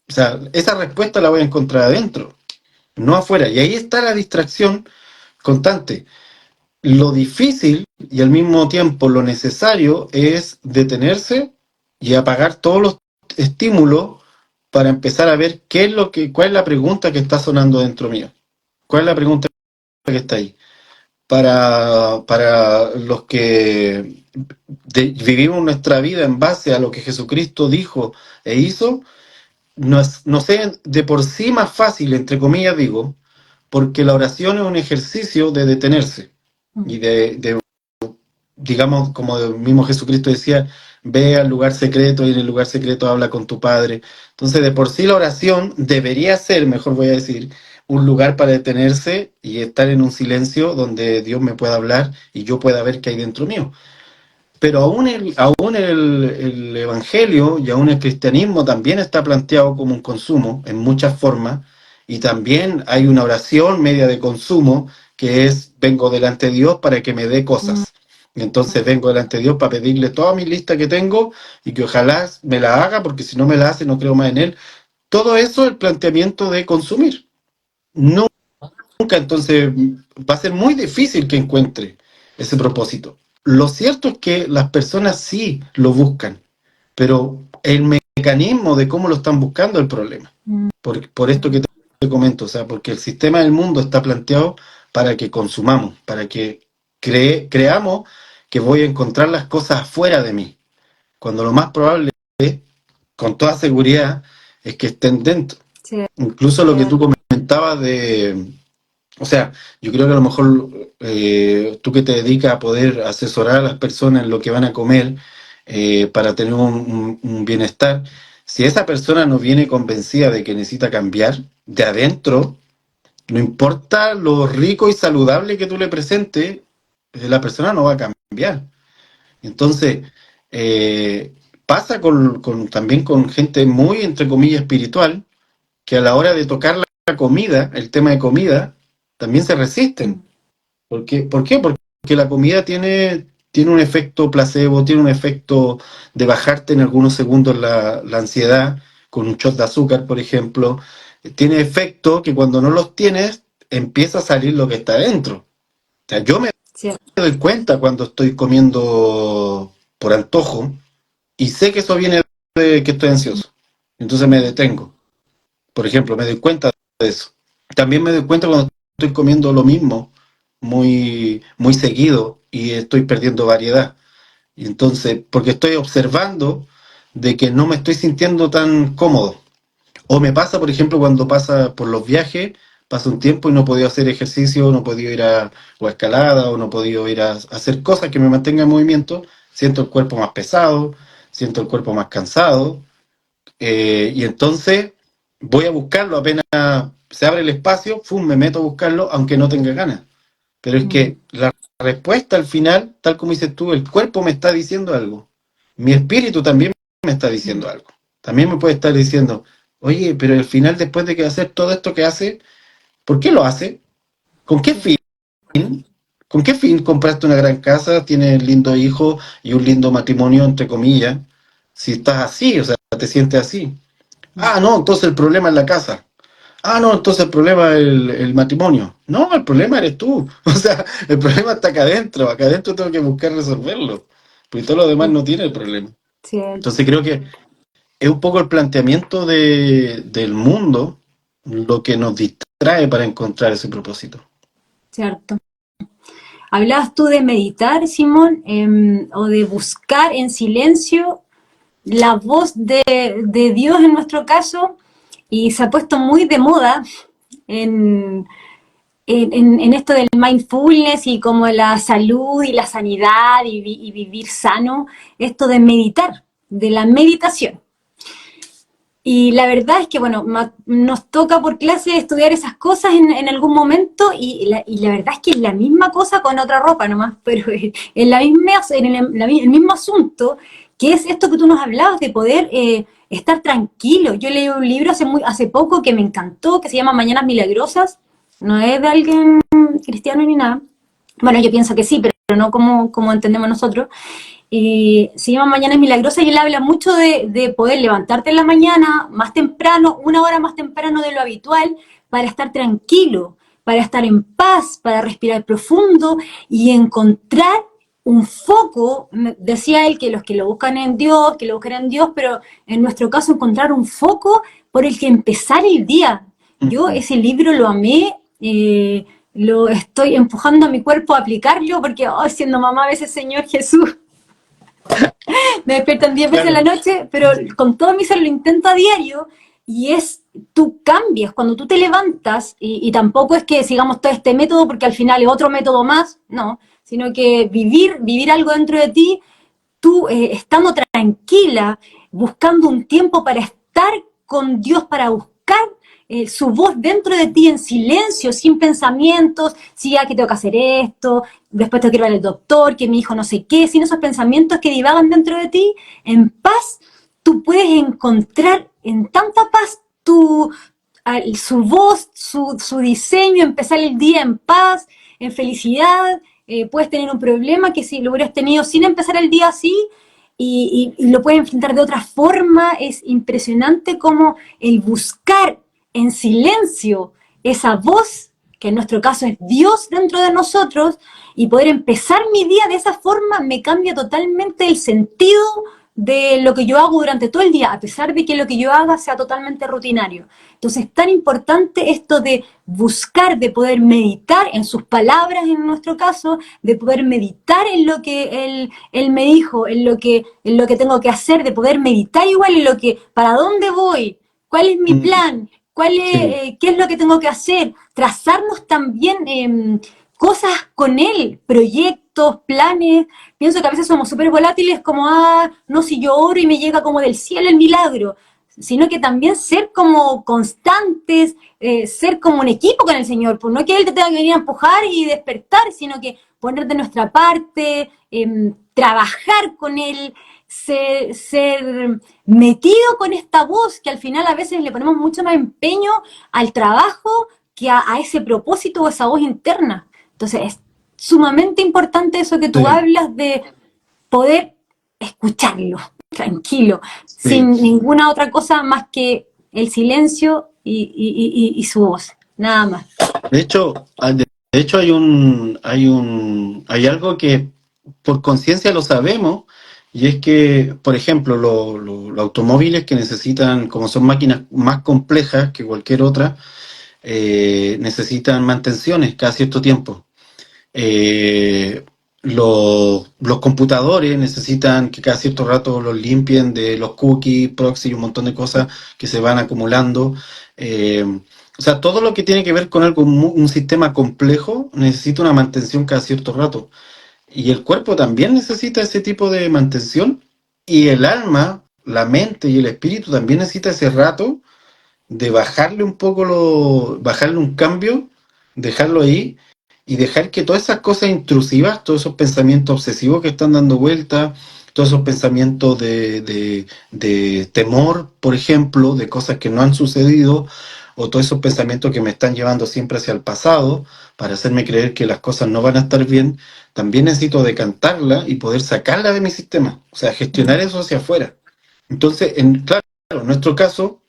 O sea, esa respuesta la voy a encontrar adentro, no afuera. Y ahí está la distracción constante. Lo difícil y al mismo tiempo lo necesario es detenerse y apagar todos los estímulos para empezar a ver cuál es la pregunta que está sonando dentro mío. ¿Cuál es la pregunta que está ahí? Para los que vivimos nuestra vida en base a lo que Jesucristo dijo e hizo, no sé, de por sí más fácil, entre comillas digo, porque la oración es un ejercicio de detenerse y digamos, como el mismo Jesucristo decía, ve al lugar secreto y en el lugar secreto habla con tu Padre. Entonces, de por sí la oración debería ser, mejor voy a decir, un lugar para detenerse y estar en un silencio donde Dios me pueda hablar y yo pueda ver qué hay dentro mío. Pero aún el Evangelio y aún el cristianismo también está planteado como un consumo en muchas formas, y también hay una oración media de consumo que es vengo delante de Dios para que me dé cosas. Y entonces vengo delante de Dios para pedirle toda mi lista que tengo y que ojalá me la haga, porque si no me la hace no creo más en Él. Todo eso es el planteamiento de consumir. No, nunca, entonces va a ser muy difícil que encuentre ese propósito. Lo cierto es que las personas sí lo buscan, pero el mecanismo de cómo lo están buscando es el problema. Por esto que te comento, o sea, porque el sistema del mundo está planteado para que consumamos, para que creamos que voy a encontrar las cosas afuera de mí, cuando lo más probable es, con toda seguridad, es que estén dentro. Sí. Incluso lo que tú comentabas o sea, yo creo que a lo mejor tú que te dedicas a poder asesorar a las personas en lo que van a comer, para tener un bienestar, si esa persona no viene convencida de que necesita cambiar de adentro, No importa lo rico y saludable que tú le presentes, la persona no va a cambiar. Entonces, pasa también con gente muy, entre comillas, espiritual, que a la hora de tocar la comida, el tema de comida, también se resisten. ¿Por qué? Porque la comida tiene un efecto placebo, tiene un efecto de bajarte en algunos segundos la ansiedad, con un shot de azúcar, por ejemplo. Tiene efecto que cuando no los tienes, empieza a salir lo que está adentro. O sea, yo me ¿cierto? doy cuenta cuando estoy comiendo por antojo y sé que eso viene de que estoy ansioso. Entonces me detengo. Por ejemplo, me doy cuenta de eso. También me doy cuenta cuando estoy comiendo lo mismo muy, muy seguido y estoy perdiendo variedad. Y entonces, porque estoy observando de que no me estoy sintiendo tan cómodo. O me pasa, por ejemplo, cuando pasa por los viajes, pasa un tiempo y no he podido hacer ejercicio, no he podido ir o a escalada, o no he podido ir a hacer cosas que me mantengan en movimiento, siento el cuerpo más pesado, siento el cuerpo más cansado, y entonces voy a buscarlo, apenas se abre el espacio, ¡fum!, me meto a buscarlo, aunque no tenga ganas. Pero es que la respuesta al final, tal como dices tú, el cuerpo me está diciendo algo. Mi espíritu también me está diciendo algo. También me puede estar diciendo, oye, pero al final, después de que hacer todo esto que hace, ¿por qué lo hace? ¿Con qué fin? ¿Con qué fin compraste una gran casa, tienes lindo hijo y un lindo matrimonio, entre comillas? Si estás así, o sea, te sientes así. Ah, no, entonces el problema es la casa. Ah, no, entonces el problema es el matrimonio. No, el problema eres tú. O sea, el problema está acá adentro. Acá adentro tengo que buscar resolverlo. Porque todo lo demás no tiene el problema. Cierto, Entonces creo que es un poco el planteamiento del mundo lo que nos distrae para encontrar ese propósito. cierto. Hablabas tú de meditar, Simón, o de buscar en silencio la voz de Dios en nuestro caso, y se ha puesto muy de moda en, en esto del mindfulness y como la salud y la sanidad y vivir sano, esto de meditar, de la meditación. Y la verdad es que, bueno, nos toca por clase estudiar esas cosas en algún momento y la verdad es que es la misma cosa con otra ropa nomás, pero en, la misma, el mismo asunto, que es esto que tú nos hablabas de poder estar tranquilo. Yo leí un libro hace poco que me encantó, que se llama Mañanas Milagrosas, no es de alguien cristiano ni nada. Bueno, yo pienso que sí, pero no como entendemos nosotros. Se llama Mañanas Milagrosas y él habla mucho de poder levantarte en la mañana más temprano, una hora más temprano de lo habitual, para estar tranquilo, para estar en paz, para respirar profundo y encontrar un foco. Decía él que los que lo buscan en Dios, que lo buscan en Dios, pero en nuestro caso encontrar un foco por el que empezar el día. Yo ese libro lo amé, lo estoy empujando a mi cuerpo a aplicarlo porque, oh, siendo mamá a veces, Señor Jesús, me despiertan 10 veces en la noche, pero con todo mi ser lo intento a diario y tú cambias cuando tú te levantas y tampoco es que sigamos todo este método porque al final es otro método más, no, sino que vivir algo dentro de ti, tú estando tranquila, buscando un tiempo para estar con Dios, para buscar su voz dentro de ti en silencio, sin pensamientos, si que tengo que hacer esto, después tengo que ir al doctor, que mi hijo no sé qué, sin esos pensamientos que divagan dentro de ti, en paz, tú puedes encontrar en tanta paz su voz, su diseño, empezar el día en paz, en felicidad. Puedes tener un problema que si lo hubieras tenido sin empezar el día así, y lo puedes enfrentar de otra forma. Es impresionante como el buscar en silencio esa voz, que en nuestro caso es Dios dentro de nosotros, y poder empezar mi día de esa forma me cambia totalmente el sentido de lo que yo hago durante todo el día, a pesar de que lo que yo haga sea totalmente rutinario. Entonces es tan importante esto de buscar, de poder meditar en sus palabras en nuestro caso, de poder meditar en lo que él me dijo, en lo que tengo que hacer, de poder meditar igual en lo que, para dónde voy, cuál es mi plan, Sí. qué es lo que tengo que hacer, trazarnos también cosas con él, proyectos, planes. Pienso que a veces somos súper volátiles, como, no, si yo oro y me llega como del cielo el milagro. sino que también ser como constantes, ser como un equipo con el Señor, pues no que Él te tenga que venir a empujar y despertar, sino que poner de nuestra parte, trabajar con Él, ser metido con esta voz, que al final a veces le ponemos mucho más empeño al trabajo que a ese propósito o esa voz interna. Entonces es sumamente importante eso que tú Sí, hablas de poder escucharlo, tranquilo, sí. sin ninguna otra cosa más que el silencio y su voz, nada más. De hecho, de hecho hay algo que por conciencia lo sabemos, y es que, por ejemplo, los automóviles que necesitan, como son máquinas más complejas que cualquier otra, necesitan mantenciones cada cierto tiempo. Eh, los computadores necesitan que cada cierto rato los limpien de los cookies, proxy y un montón de cosas que se van acumulando. O sea, todo lo que tiene que ver con algo, un sistema complejo, necesita una mantención cada cierto rato. Y el cuerpo también necesita ese tipo de mantención. Y el alma, la mente y el espíritu también necesita ese rato de bajarle un poco, bajarle un cambio, dejarlo ahí y dejar que todas esas cosas intrusivas, todos esos pensamientos obsesivos que están dando vuelta, todos esos pensamientos de temor, por ejemplo, de cosas que no han sucedido, o todos esos pensamientos que me están llevando siempre hacia el pasado para hacerme creer que las cosas no van a estar bien, también necesito decantarla y poder sacarla de mi sistema, o sea, gestionar eso hacia afuera. Entonces, claro, en nuestro caso,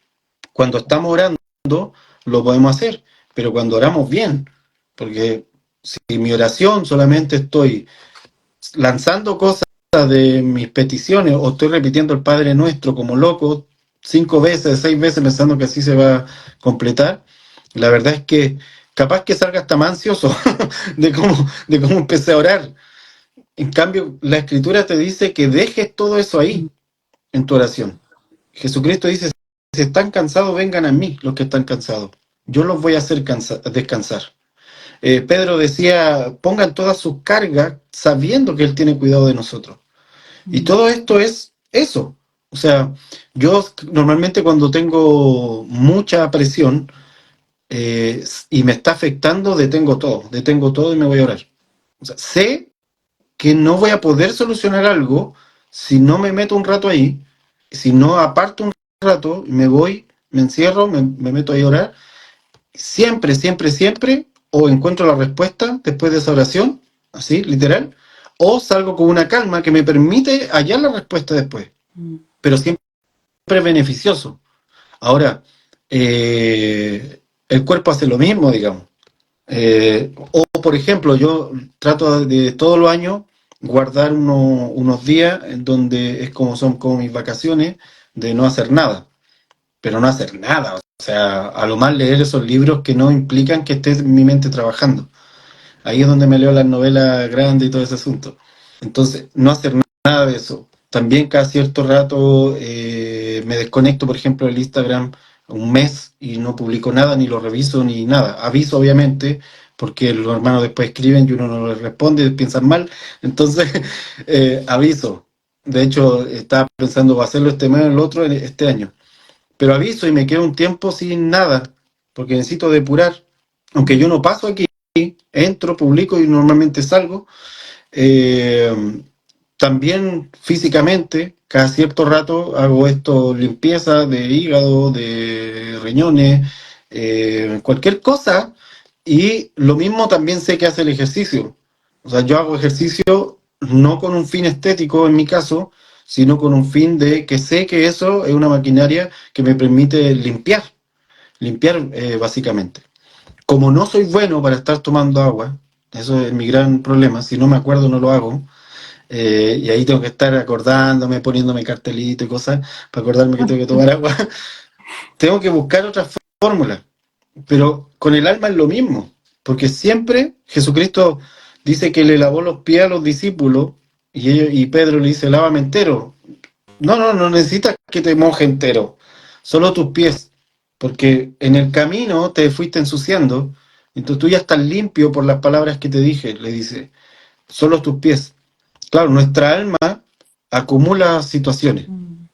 cuando estamos orando, lo podemos hacer, pero cuando oramos bien, porque si mi oración solamente estoy lanzando cosas de mis peticiones o estoy repitiendo el Padre Nuestro como loco 5 veces, 6 veces pensando que así se va a completar, la verdad es que capaz que salga hasta más ansioso de cómo empecé a orar. En cambio, la Escritura te dice que dejes todo eso ahí en tu oración. Jesucristo dice, si están cansados, vengan a mí los que están cansados. Yo los voy a hacer descansar. Pedro decía, pongan todas sus cargas sabiendo que Él tiene cuidado de nosotros. Y todo esto es eso. O sea, yo normalmente cuando tengo mucha presión y me está afectando, detengo todo y me voy a orar. O sea, sé que no voy a poder solucionar algo si no me meto un rato ahí, si no aparto un rato, me voy, me encierro, me meto ahí a orar. Siempre, siempre, siempre, o encuentro la respuesta después de esa oración, así, literal, o salgo con una calma que me permite hallar la respuesta después, pero siempre es beneficioso. Ahora, el cuerpo hace lo mismo, digamos. O, por ejemplo, yo trato de todos los años guardar unos días en donde son como mis vacaciones de no hacer nada, pero no hacer nada. O sea, a lo más leer esos libros que no implican que esté mi mente trabajando. Ahí es donde me leo las novelas grandes y todo ese asunto. Entonces, no hacer nada de eso. También cada cierto rato me desconecto, por ejemplo, del Instagram un mes y no publico nada, ni lo reviso, ni nada. Aviso, obviamente, porque los hermanos después escriben y uno no les responde, piensan mal. Entonces, aviso. De hecho, estaba pensando hacerlo este mes o el otro este año. Pero aviso y me quedo un tiempo sin nada, porque necesito depurar. Aunque yo no paso aquí, entro, publico y normalmente salgo. Eh, También físicamente, cada cierto rato hago esto, limpieza de hígado, de riñones, cualquier cosa. Y lo mismo también sé que hace el ejercicio. O sea, yo hago ejercicio no con un fin estético en mi caso, sino con un fin de que sé que eso es una maquinaria que me permite limpiar básicamente. Como no soy bueno para estar tomando agua, eso es mi gran problema, si no me acuerdo no lo hago, y ahí tengo que estar acordándome, poniéndome cartelito y cosas para acordarme que tengo que tomar agua. Tengo que buscar otras fórmulas, pero con el alma es lo mismo, porque siempre Jesucristo dice que le lavó los pies a los discípulos y Pedro le dice, lávame entero. No necesitas que te moje entero, solo tus pies, porque en el camino te fuiste ensuciando, entonces tú ya estás limpio por las palabras que te dije, le dice, solo tus pies. Claro, nuestra alma acumula situaciones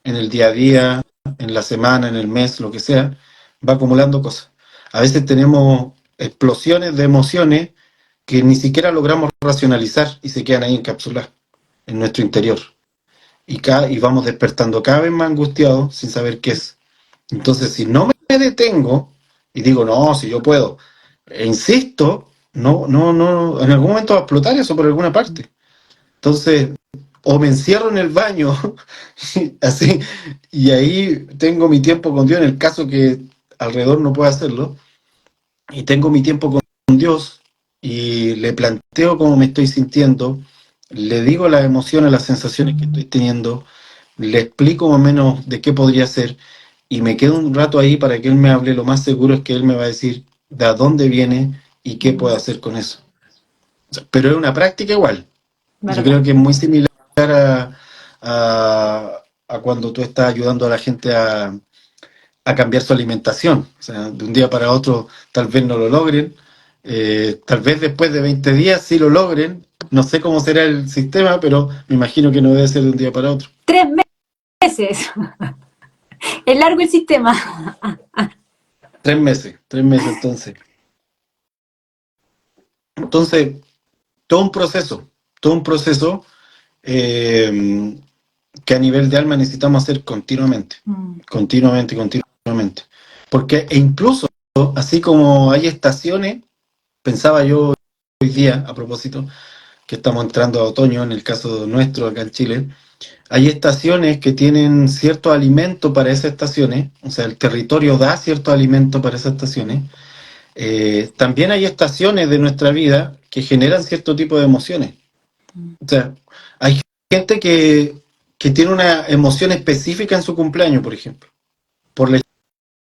en el día a día, en la semana, en el mes, lo que sea, va acumulando cosas. A veces tenemos explosiones de emociones que ni siquiera logramos racionalizar y se quedan ahí encapsuladas en nuestro interior. Y vamos despertando cada vez más angustiados sin saber qué es. Entonces, si no me detengo y digo, no, si yo puedo, e insisto, no, en algún momento va a explotar eso por alguna parte. Entonces, o me encierro en el baño, así, y ahí tengo mi tiempo con Dios, en el caso que alrededor no pueda hacerlo, y tengo mi tiempo con Dios, y le planteo cómo me estoy sintiendo, le digo las emociones, las sensaciones que estoy teniendo, le explico más o menos de qué podría ser, y me quedo un rato ahí para que él me hable. Lo más seguro es que él me va a decir de dónde viene y qué puedo hacer con eso. O sea, pero es una práctica igual. Yo creo que es muy similar a cuando tú estás ayudando a la gente a cambiar su alimentación. O sea, de un día para otro tal vez no lo logren, tal vez después de 20 días sí lo logren. No sé cómo será el sistema, pero me imagino que no debe ser de un día para otro. 3 meses. Es largo el sistema. 3 meses entonces. Entonces, todo un proceso que a nivel de alma necesitamos hacer continuamente. Porque incluso, así como hay estaciones, pensaba yo hoy día, a propósito, que estamos entrando a otoño, en el caso nuestro acá en Chile, hay estaciones que tienen cierto alimento para esas estaciones, o sea, el territorio da cierto alimento para esas estaciones. También hay estaciones de nuestra vida que generan cierto tipo de emociones. O sea, hay gente que tiene una emoción específica en su cumpleaños, por ejemplo, por la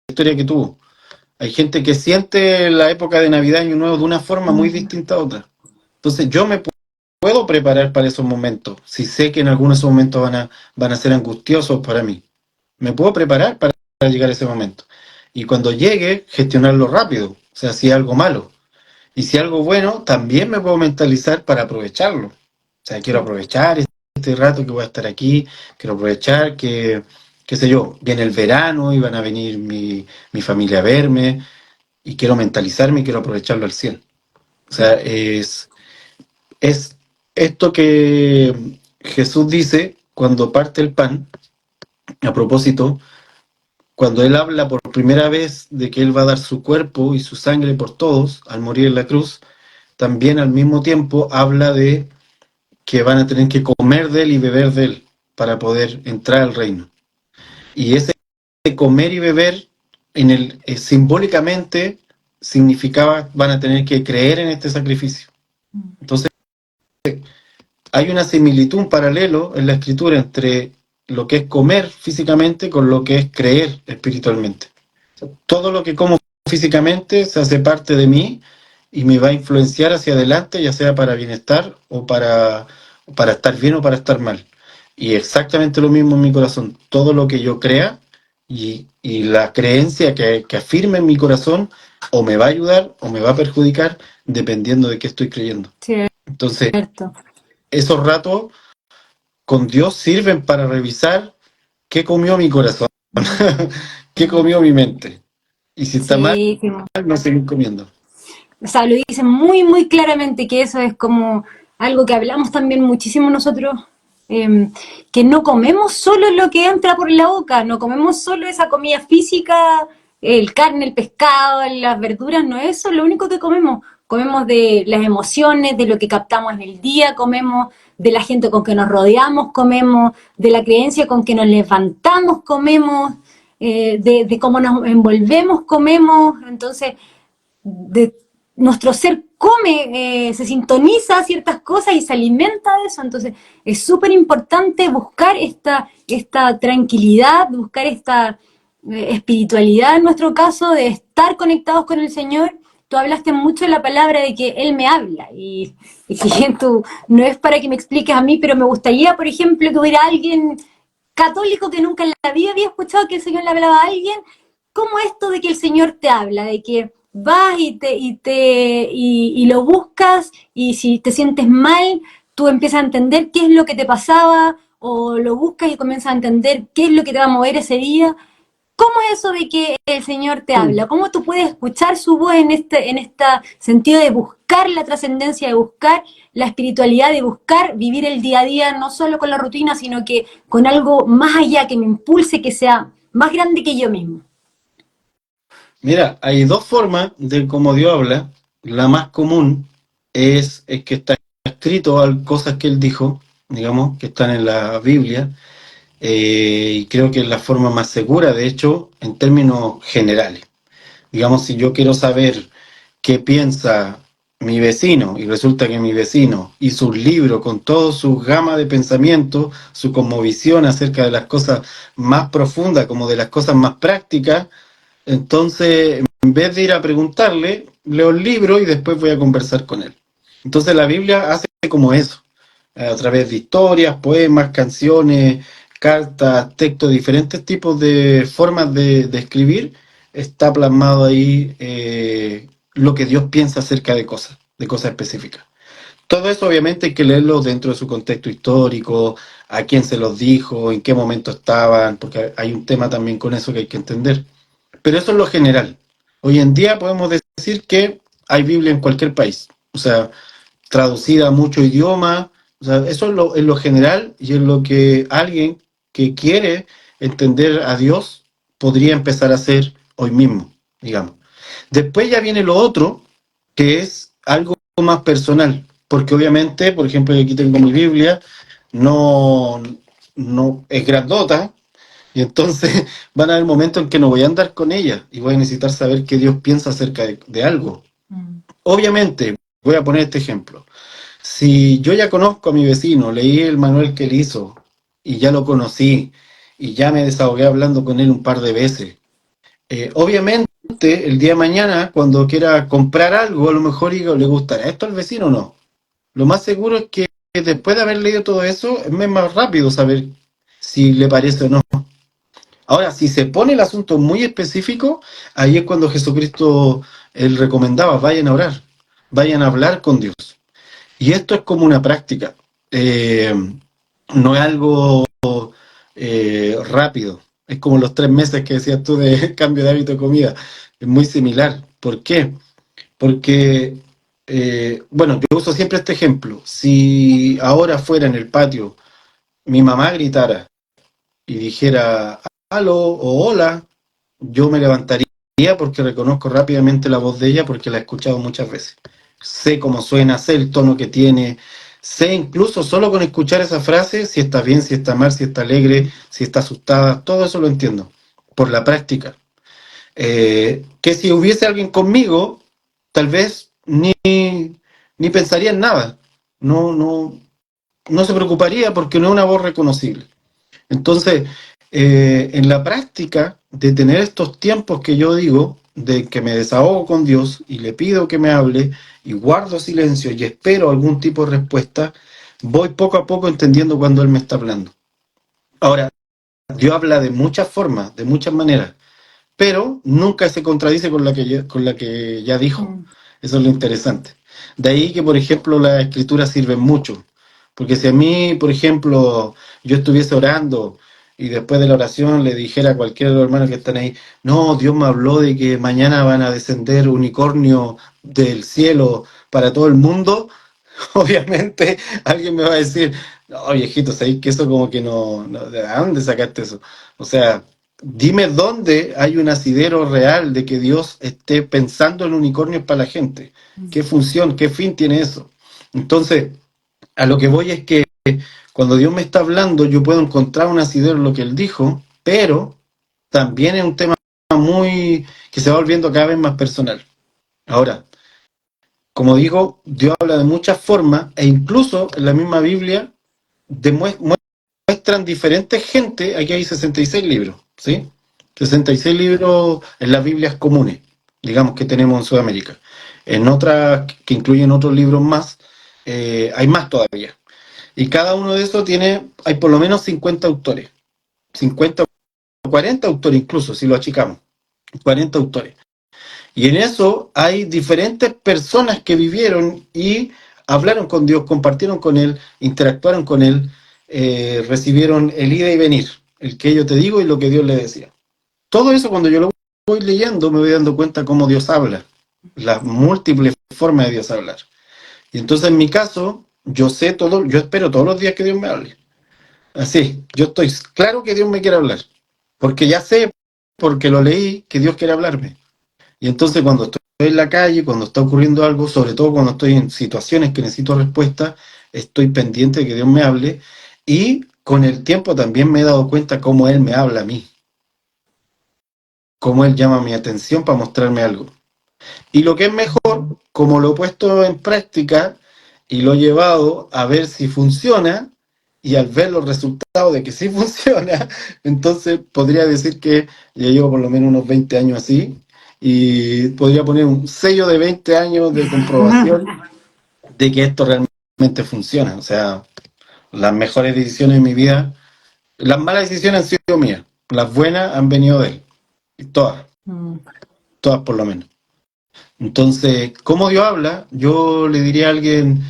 historia que tuvo. Hay gente que siente la época de Navidad y Año Nuevo de una forma muy distinta a otra. Entonces yo me puedo preparar para esos momentos, si sé que en algunos de esos momentos van a ser angustiosos para mí. Me puedo preparar para llegar a ese momento. Y cuando llegue, gestionarlo rápido, o sea, si es algo malo. Y si es algo bueno, también me puedo mentalizar para aprovecharlo. O sea, quiero aprovechar este rato que voy a estar aquí, quiero aprovechar que, qué sé yo, viene el verano y van a venir mi familia a verme, y quiero mentalizarme y quiero aprovecharlo al 100. O sea, es esto que Jesús dice cuando parte el pan, a propósito, cuando Él habla por primera vez de que Él va a dar su cuerpo y su sangre por todos al morir en la cruz, también al mismo tiempo habla de que van a tener que comer de Él y beber de Él para poder entrar al reino. Y ese comer y beber simbólicamente significaba van a tener que creer en este sacrificio. Entonces, hay una similitud, un paralelo en la escritura entre lo que es comer físicamente con lo que es creer espiritualmente. Todo lo que como físicamente se hace parte de mí y me va a influenciar hacia adelante, ya sea para bienestar o para estar bien o para estar mal. Y exactamente lo mismo en mi corazón. Todo lo que yo crea y la creencia que afirme en mi corazón o me va a ayudar o me va a perjudicar dependiendo de qué estoy creyendo. Entonces, esos ratos con Dios sirven para revisar qué comió mi corazón, qué comió mi mente. Y si está mal, no seguir comiendo. O sea, lo dicen muy, muy claramente, que eso es como algo que hablamos también muchísimo nosotros, que no comemos solo lo que entra por la boca, no comemos solo esa comida física, el carne, el pescado, las verduras, no es eso lo único que comemos. Comemos de las emociones, de lo que captamos en el día, comemos de la gente con que nos rodeamos, comemos de la creencia con que nos levantamos, comemos, de cómo nos envolvemos, comemos. Entonces, nuestro ser come, se sintoniza a ciertas cosas y se alimenta de eso. Entonces es súper importante buscar esta tranquilidad, buscar esta espiritualidad en nuestro caso, de estar conectados con el Señor. Tú hablaste mucho de la palabra de que Él me habla, y si bien tú no es para que me expliques a mí, pero me gustaría, por ejemplo, que hubiera alguien católico que nunca en la vida había escuchado que el Señor le hablaba a alguien. ¿Cómo esto de que el Señor te habla? De que vas y lo buscas, y si te sientes mal, tú empiezas a entender qué es lo que te pasaba, o lo buscas y comienzas a entender qué es lo que te va a mover ese día. ¿Cómo es eso de que el Señor te habla? ¿Cómo tú puedes escuchar su voz en este sentido de buscar la trascendencia, de buscar la espiritualidad, de buscar vivir el día a día, no solo con la rutina, sino que con algo más allá que me impulse, que sea más grande que yo mismo? Mira, hay dos formas de cómo Dios habla. La más común es que está escrito cosas que Él dijo, digamos, que están en la Biblia, y creo que es la forma más segura, de hecho, en términos generales. Digamos, si yo quiero saber qué piensa mi vecino, y resulta que mi vecino hizo un libro con toda su gama de pensamientos, su cosmovisión acerca de las cosas más profundas como de las cosas más prácticas, entonces en vez de ir a preguntarle, leo el libro y después voy a conversar con él. Entonces la Biblia hace como eso, a través de historias, poemas, canciones, cartas, textos, diferentes tipos de formas de escribir, está plasmado ahí lo que Dios piensa acerca de cosas específicas. Todo eso obviamente hay que leerlo dentro de su contexto histórico, a quién se los dijo, en qué momento estaban, porque hay un tema también con eso que hay que entender. Pero eso es lo general. Hoy en día podemos decir que hay Biblia en cualquier país, o sea, traducida a muchos idiomas, o sea, eso es lo general y es lo que alguien que quiere entender a Dios podría empezar a hacer hoy mismo, digamos. Después ya viene lo otro, que es algo más personal, porque obviamente, por ejemplo, aquí tengo mi Biblia, no, no es grandota, y entonces van a haber momentos en que no voy a andar con ella y voy a necesitar saber qué Dios piensa acerca de algo. Obviamente, voy a poner este ejemplo. Si yo ya conozco a mi vecino, leí el manual que él hizo y ya lo conocí y ya me desahogué hablando con él un par de veces, obviamente el día de mañana cuando quiera comprar algo, a lo mejor digo, ¿le gustará esto al vecino o no? Lo más seguro es que después de haber leído todo eso, es más rápido saber si le parece o no. Ahora, si se pone el asunto muy específico, ahí es cuando Jesucristo, él recomendaba, vayan a orar, vayan a hablar con Dios. Y esto es como una práctica, eh, no es algo rápido, es como los 3 meses que decías tú de cambio de hábito de comida, es muy similar. ¿Por qué? Porque, bueno, yo uso siempre este ejemplo, si ahora fuera en el patio mi mamá gritara y dijera aló o hola, yo me levantaría porque reconozco rápidamente la voz de ella porque la he escuchado muchas veces. Sé cómo suena, sé el tono que tiene, sé incluso solo con escuchar esa frase si está bien, si está mal, si está alegre, si está asustada, todo eso lo entiendo por la práctica. Que si hubiese alguien conmigo, tal vez ni pensaría en nada, no se preocuparía porque no es una voz reconocible. Entonces, en la práctica de tener estos tiempos que yo digo, de que me desahogo con Dios y le pido que me hable y guardo silencio y espero algún tipo de respuesta, voy poco a poco entendiendo cuando Él me está hablando. Ahora, Dios habla de muchas formas, de muchas maneras, pero nunca se contradice con la que ya dijo. Eso es lo interesante. De ahí que, por ejemplo, las escrituras sirven mucho. Porque si a mí, por ejemplo, yo estuviese orando y después de la oración le dijera a cualquiera de los hermanos que están ahí, no, Dios me habló de que mañana van a descender unicornios del cielo para todo el mundo, obviamente alguien me va a decir, no, viejito, ¿sabéis que eso como que no, ¿de dónde sacaste eso? O sea, dime dónde hay un asidero real de que Dios esté pensando en unicornios para la gente. ¿Qué función, qué fin tiene eso? Entonces, a lo que voy es que cuando Dios me está hablando, yo puedo encontrar un asidero en lo que Él dijo, pero también es un tema muy que se va volviendo cada vez más personal. Ahora, como digo, Dios habla de muchas formas e incluso en la misma Biblia muestran diferentes gente. Aquí hay 66 libros, ¿sí? 66 libros en las Biblias comunes, digamos, que tenemos en Sudamérica. En otras, que incluyen otros libros más, hay más todavía. Y cada uno de esos hay por lo menos 50 autores. 50 o 40 autores incluso, si lo achicamos. 40 autores. Y en eso hay diferentes personas que vivieron y hablaron con Dios, compartieron con Él, interactuaron con Él, recibieron el ida y venir, el que yo te digo y lo que Dios le decía. Todo eso cuando yo lo voy leyendo me voy dando cuenta cómo Dios habla, las múltiples formas de Dios hablar. Y entonces en mi caso, yo espero todos los días que Dios me hable. Así, yo estoy claro que Dios me quiere hablar, porque ya sé, porque lo leí, que Dios quiere hablarme. Y entonces cuando estoy en la calle, cuando está ocurriendo algo, sobre todo cuando estoy en situaciones que necesito respuesta, estoy pendiente de que Dios me hable, y con el tiempo también me he dado cuenta cómo Él me habla a mí, cómo Él llama mi atención para mostrarme algo. Y lo que es mejor, como lo he puesto en práctica y lo he llevado a ver si funciona, y al ver los resultados de que sí funciona, entonces podría decir que ya llevo por lo menos unos 20 años así, y podría poner un sello de 20 años de comprobación de que esto realmente funciona. O sea, las mejores decisiones de mi vida, las malas decisiones han sido mías, las buenas han venido de él, y todas por lo menos. Entonces, ¿cómo Dios habla? Yo le diría a alguien,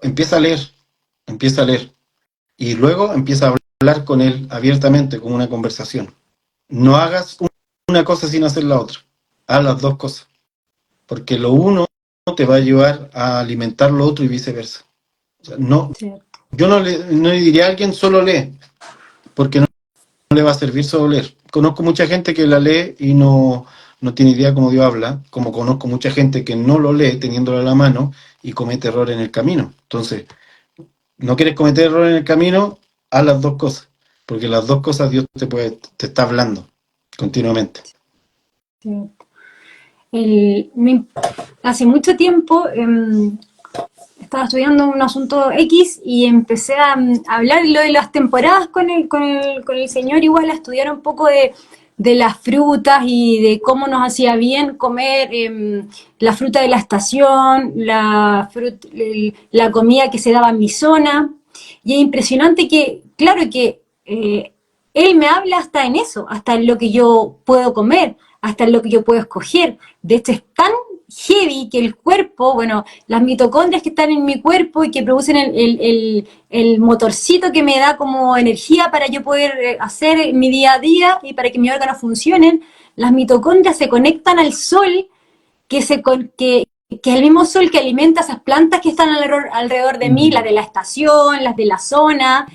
empieza a leer, empieza a leer. Y luego empieza a hablar con él abiertamente, como una conversación. No hagas una cosa sin hacer la otra. Haz las dos cosas. Porque lo uno te va a ayudar a alimentar lo otro y viceversa. O sea, yo no le diría a alguien solo lee, porque no le va a servir solo leer. Conozco mucha gente que la lee y no tiene idea cómo Dios habla, como conozco mucha gente que no lo lee teniéndolo a la mano y comete error en el camino. Entonces, no quieres cometer error en el camino, haz las dos cosas, porque las dos cosas Dios te está hablando continuamente. Sí. Hace mucho tiempo estaba estudiando un asunto X y empecé a hablar lo de las temporadas con el señor, igual a estudiar un poco de las frutas y de cómo nos hacía bien comer la fruta de la estación, la comida que se daba en mi zona. Y es impresionante que, claro que él me habla hasta en eso, hasta en lo que yo puedo comer, hasta en lo que yo puedo escoger. De hecho, es tan heavy que el cuerpo, bueno, las mitocondrias que están en mi cuerpo y que producen el motorcito que me da como energía para yo poder hacer mi día a día y para que mis órganos funcionen, las mitocondrias se conectan al sol que es el mismo sol que alimenta esas plantas que están alrededor de mí, las de la estación, las de la zona.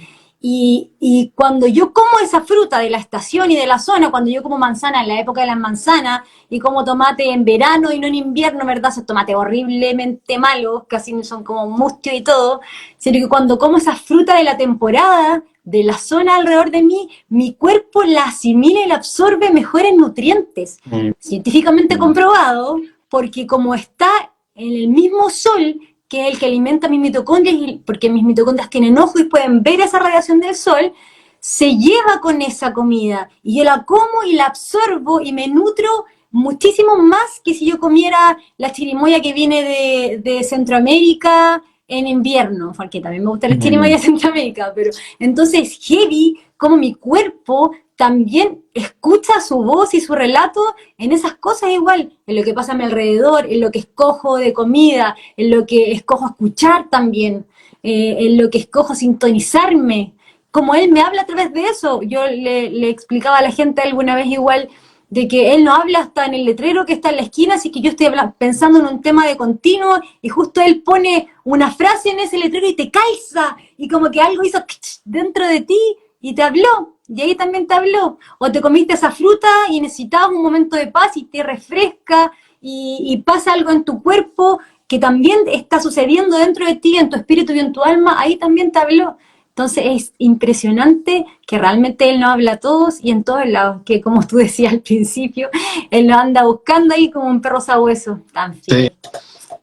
Y cuando yo como esa fruta de la estación y de la zona, cuando yo como manzana en la época de las manzanas y como tomate en verano y no en invierno, ¿verdad? Esos tomates horriblemente malos, casi son como mustio y todo, sino que cuando como esa fruta de la temporada, de la zona alrededor de mí, mi cuerpo la asimila y la absorbe mejores nutrientes. Científicamente comprobado, porque como está en el mismo sol que es el que alimenta mis mitocondrias, porque mis mitocondrias tienen ojos y pueden ver esa radiación del sol, se lleva con esa comida y yo la como y la absorbo y me nutro muchísimo más que si yo comiera la chirimoya que viene de Centroamérica en invierno, porque también me gusta la chirimoya de Centroamérica, pero entonces heavy como mi cuerpo también escucha su voz y su relato en esas cosas igual, en lo que pasa a mi alrededor, en lo que escojo de comida, en lo que escojo escuchar también, en lo que escojo sintonizarme. Como él me habla a través de eso, yo le explicaba a la gente alguna vez igual de que él no habla hasta en el letrero que está en la esquina, así que yo estoy pensando en un tema de continuo y justo él pone una frase en ese letrero y te calza y como que algo hizo dentro de ti y te habló. Y ahí también te habló. O te comiste esa fruta y necesitabas un momento de paz y te refresca y pasa algo en tu cuerpo que también está sucediendo dentro de ti, en tu espíritu y en tu alma, ahí también te habló. Entonces es impresionante que realmente él nos habla a todos y en todos lados, que como tú decías al principio, él nos anda buscando ahí como un perro sabueso, tan fiel.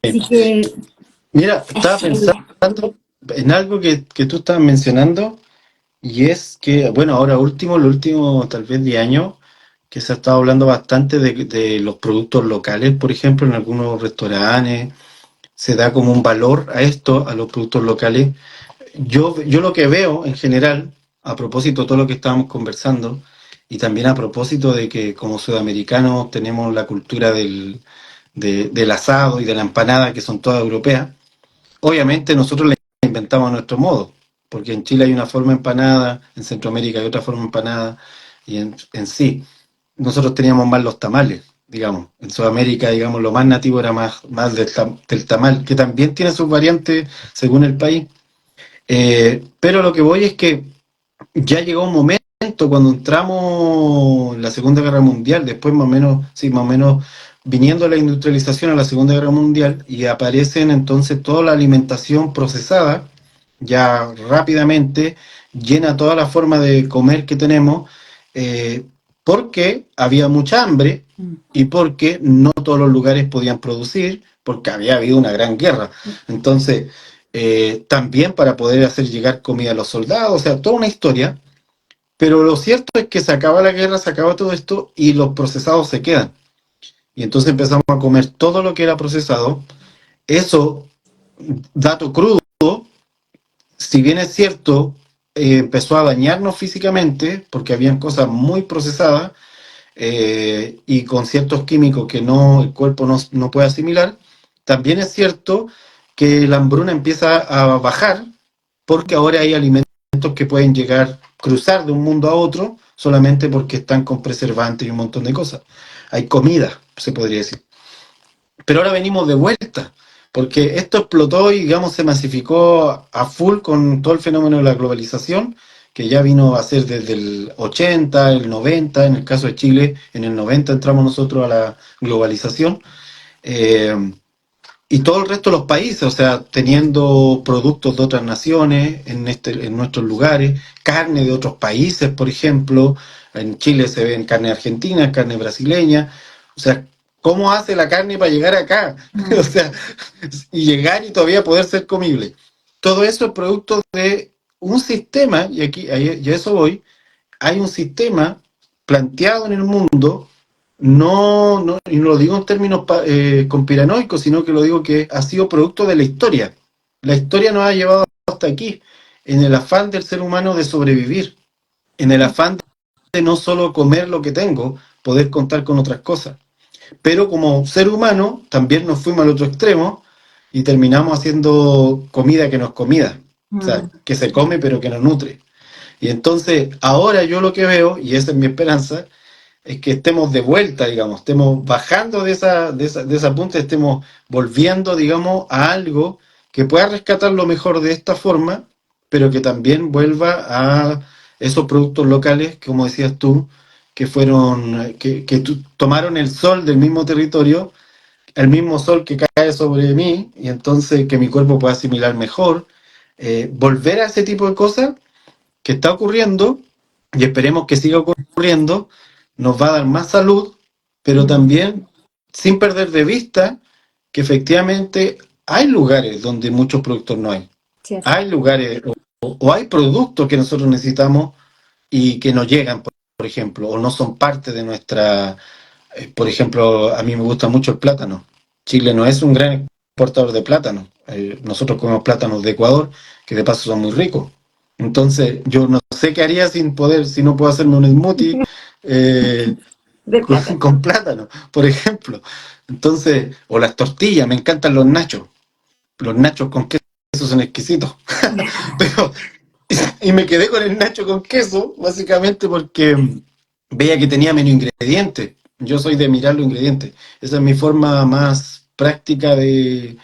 Sí. Así que... Mira, estaba pensando en algo que tú estabas mencionando. Y es que, bueno, ahora último, los últimos tal vez 10 años, que se ha estado hablando bastante de los productos locales, por ejemplo, en algunos restaurantes, se da como un valor a esto, a los productos locales. Yo lo que veo en general, a propósito de todo lo que estábamos conversando, y también a propósito de que como sudamericanos tenemos la cultura del asado y de la empanada, que son todas europeas, obviamente nosotros la inventamos a nuestro modo, porque en Chile hay una forma empanada, en Centroamérica hay otra forma empanada, y en sí, nosotros teníamos más los tamales, digamos. En Sudamérica, digamos, lo más nativo era más del tamal, que también tiene sus variantes según el país. Pero lo que voy es que ya llegó un momento cuando entramos en la Segunda Guerra Mundial, después más o menos, sí, más o menos viniendo la industrialización a la Segunda Guerra Mundial, y aparecen entonces toda la alimentación procesada, ya rápidamente, llena toda la forma de comer que tenemos, eh, porque había mucha hambre y porque no todos los lugares podían producir, porque había habido una gran guerra. Entonces, también para poder hacer llegar comida a los soldados, o sea, toda una historia. Pero lo cierto es que se acaba la guerra, se acaba todo esto y los procesados se quedan. Y entonces empezamos a comer todo lo que era procesado. Eso, dato crudo, si bien es cierto, empezó a dañarnos físicamente porque habían cosas muy procesadas y con ciertos químicos que el cuerpo no puede asimilar. También es cierto que la hambruna empieza a bajar porque ahora hay alimentos que pueden cruzar de un mundo a otro solamente porque están con preservantes y un montón de cosas. Hay comida, se podría decir. Pero ahora venimos de vuelta, porque esto explotó y, digamos, se masificó a full con todo el fenómeno de la globalización, que ya vino a ser desde el 80, el 90, en el caso de Chile, en el 90 entramos nosotros a la globalización. Eh, y todo el resto de los países, o sea, teniendo productos de otras naciones en nuestros lugares, carne de otros países, por ejemplo, en Chile se ven carne argentina, carne brasileña, o sea, ¿cómo hace la carne para llegar acá? O sea, y llegar y todavía poder ser comible. Todo eso es producto de un sistema, y a eso voy, hay un sistema planteado en el mundo, y no lo digo en términos conspiranoicos, sino que lo digo que ha sido producto de la historia. La historia nos ha llevado hasta aquí, en el afán del ser humano de sobrevivir, en el afán de no solo comer lo que tengo, poder contar con otras cosas. Pero como ser humano también nos fuimos al otro extremo y terminamos haciendo comida que no es comida. O sea, que se come pero que no nutre. Y entonces ahora yo lo que veo, y esa es mi esperanza, es que estemos de vuelta, digamos, estemos bajando de esa punta, estemos volviendo, digamos, a algo que pueda rescatar lo mejor de esta forma, pero que también vuelva a esos productos locales, como decías tú, que tomaron el sol del mismo territorio, el mismo sol que cae sobre mí, y entonces que mi cuerpo pueda asimilar mejor, volver a ese tipo de cosas que está ocurriendo, y esperemos que siga ocurriendo, nos va a dar más salud, pero también sin perder de vista que efectivamente hay lugares donde muchos productos no hay. Cierto. Hay lugares o hay productos que nosotros necesitamos y que no llegan, por ejemplo, o no son parte de nuestra... por ejemplo, a mí me gusta mucho el plátano. Chile no es un gran exportador de plátano. Nosotros comemos plátanos de Ecuador, que de paso son muy ricos. Entonces, yo no sé qué haría si no puedo hacerme un smoothie con plátano, por ejemplo. Entonces, o las tortillas, me encantan los nachos. Los nachos con queso son exquisitos. Pero, y me quedé con el nacho con queso, básicamente porque veía que tenía menos ingredientes. Yo soy de mirar los ingredientes. Esa es mi forma más práctica de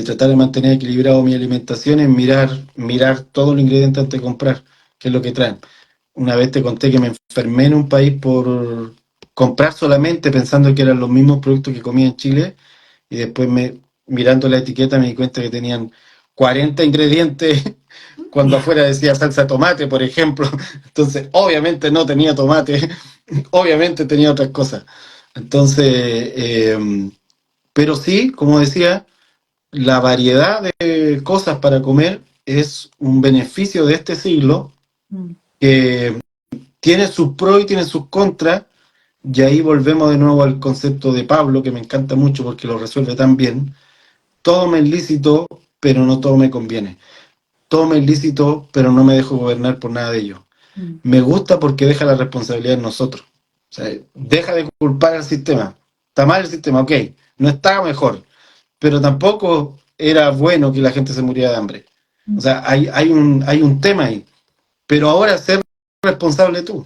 tratar de mantener equilibrado mi alimentación, es mirar todos los ingredientes antes de comprar, qué es lo que traen. Una vez te conté que me enfermé en un país por comprar solamente pensando que eran los mismos productos que comía en Chile, y después mirando la etiqueta me di cuenta que tenían 40 ingredientes cuando afuera decía salsa de tomate, por ejemplo. Entonces, obviamente no tenía tomate, obviamente tenía otras cosas. Entonces, pero sí, como decía, la variedad de cosas para comer es un beneficio de este siglo que tiene sus pros y tiene sus contras, y ahí volvemos de nuevo al concepto de Pablo, que me encanta mucho porque lo resuelve tan bien. Todo me es lícito, pero no todo me conviene. Todo me es lícito, pero no me dejo gobernar por nada de ello. Me gusta porque deja la responsabilidad en nosotros. O sea, deja de culpar al sistema. Está mal el sistema, ok, no está mejor, pero tampoco era bueno que la gente se muriera de hambre. O sea, hay un tema ahí. Pero ahora ser responsable tú,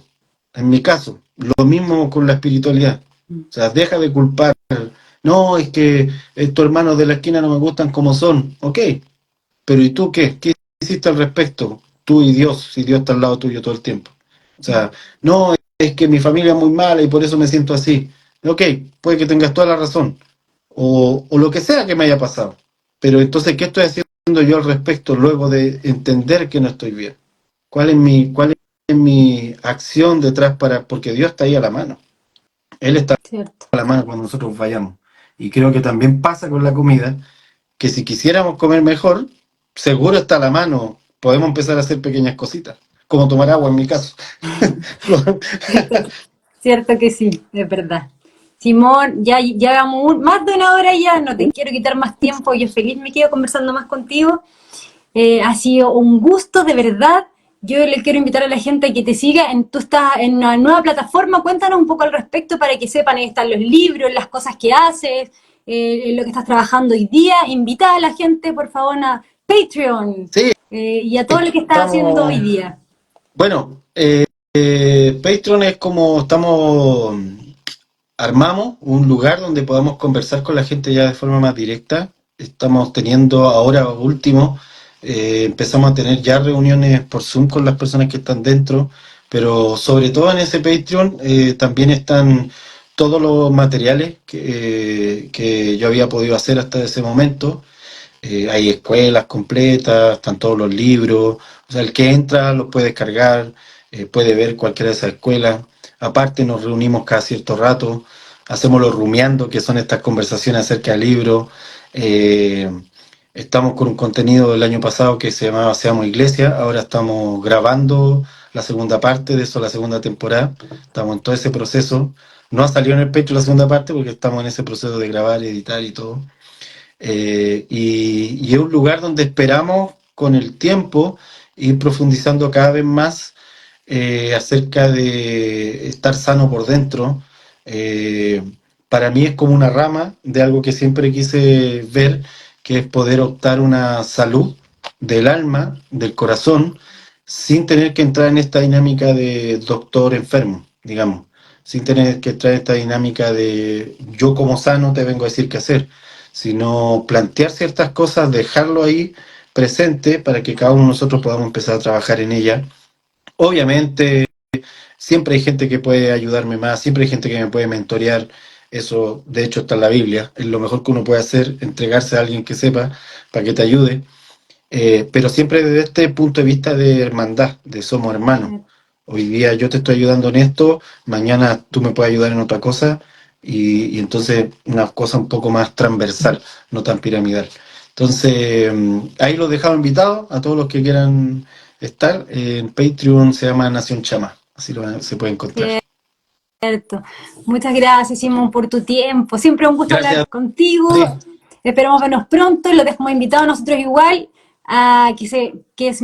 en mi caso. Lo mismo con la espiritualidad. O sea, deja de culpar. No, es que estos hermanos de la esquina no me gustan como son. Ok, pero ¿y tú qué? ¿Qué hiciste al respecto? Tú y Dios, si Dios está al lado tuyo todo el tiempo. O sea, no, es que mi familia es muy mala y por eso me siento así. Ok, puede que tengas toda la razón. O lo que sea que me haya pasado. Pero entonces, ¿qué estoy haciendo yo al respecto luego de entender que no estoy bien? ¿Cuál es mi acción detrás porque Dios está ahí a la mano? Él está Cierto. a la mano cuando nosotros vayamos. Y creo que también pasa con la comida, que si quisiéramos comer mejor, seguro está a la mano. Podemos empezar a hacer pequeñas cositas, como tomar agua en mi caso. Cierto, cierto que sí, es verdad. Simón, ya llevamos más de una hora ya, no te quiero quitar más tiempo, yo feliz me quedo conversando más contigo. Ha sido un gusto, de verdad. Yo le quiero invitar a la gente a que te siga. Tú estás en una nueva plataforma. Cuéntanos un poco al respecto para que sepan. Ahí están los libros, las cosas que haces, lo que estás trabajando hoy día. Invita a la gente, por favor, a Patreon Sí, y a todo lo que estás haciendo hoy estamos. día. Bueno, Patreon es como armamos un lugar donde podamos conversar con la gente ya de forma más directa. Estamos teniendo ahora último, empezamos a tener ya reuniones por Zoom con las personas que están dentro, pero sobre todo en ese Patreon también están todos los materiales que yo había podido hacer hasta ese momento. Hay escuelas completas, están todos los libros, o sea, el que entra los puede descargar, puede ver cualquiera de esas escuelas. Aparte nos reunimos cada cierto rato, hacemos los rumiando, que son estas conversaciones acerca del libro. Eh, Estamos con un contenido del año pasado que se llamaba Seamos Iglesia, ahora estamos grabando la segunda parte de eso, la segunda temporada. Estamos en todo ese proceso. No ha salido en el pecho la segunda parte porque estamos en ese proceso de grabar, editar y todo. Y es un lugar donde esperamos con el tiempo ir profundizando cada vez más acerca de estar sano por dentro. Eh, para mí es como una rama de algo que siempre quise ver, que es poder optar una salud del alma, del corazón, sin tener que entrar en esta dinámica de doctor enfermo, digamos, sin tener que entrar en esta dinámica de yo como sano te vengo a decir qué hacer, sino plantear ciertas cosas, dejarlo ahí presente para que cada uno de nosotros podamos empezar a trabajar en ella. Obviamente, siempre hay gente que puede ayudarme más, siempre hay gente que me puede mentorear. Eso, de hecho, está en la Biblia. Es lo mejor que uno puede hacer, entregarse a alguien que sepa para que te ayude. Pero siempre desde este punto de vista de hermandad, de somos hermanos. Hoy día yo te estoy ayudando en esto, mañana tú me puedes ayudar en otra cosa, y entonces una cosa un poco más transversal, no tan piramidal. Entonces, ahí los dejamos invitados a todos los que quieran estar. En Patreon se llama Nación Chama, así se puede encontrar. Cierto. Muchas gracias, Simón, por tu tiempo. Siempre un gusto Gracias. hablar contigo. Sí. Esperamos vernos pronto. Los dejamos invitados nosotros igual a que se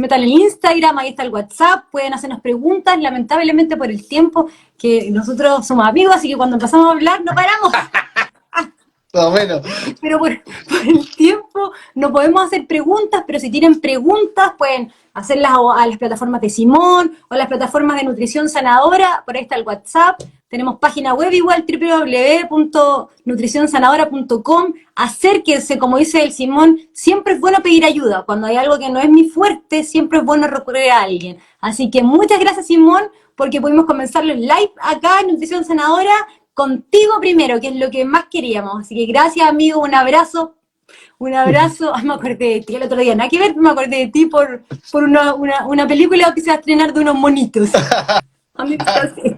metan en el Instagram, ahí está el WhatsApp, pueden hacernos preguntas. Lamentablemente por el tiempo que nosotros somos amigos, así que cuando empezamos a hablar no paramos. Todo menos. Pero por el tiempo no podemos hacer preguntas, pero si tienen preguntas pueden hacerlas a las plataformas de Simón o a las plataformas de Nutrición Sanadora, por ahí está el WhatsApp. Tenemos página web igual, www.nutricionsanadora.com. Acérquense, como dice el Simón, siempre es bueno pedir ayuda. Cuando hay algo que no es mi fuerte, siempre es bueno recurrir a alguien. Así que muchas gracias, Simón, porque pudimos comenzar los live acá en Nutrición Sanadora contigo primero, que es lo que más queríamos. Así que gracias, amigo, un abrazo. Un abrazo. Me acordé de ti el otro día, nada que ver, me acordé de ti por una película que se va a estrenar de unos monitos. Amigos, así.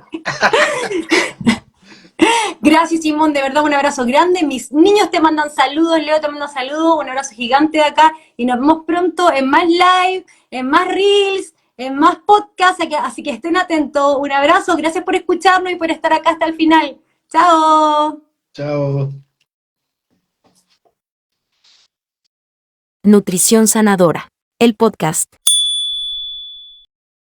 Gracias, Simón, de verdad, un abrazo grande. Mis niños te mandan saludos, Leo te manda saludos, un abrazo gigante de acá. Y nos vemos pronto en más live, en más reels, en más podcasts. Así que estén atentos. Un abrazo, gracias por escucharnos y por estar acá hasta el final. ¡Chao! Chao. Nutrición Sanadora, el podcast.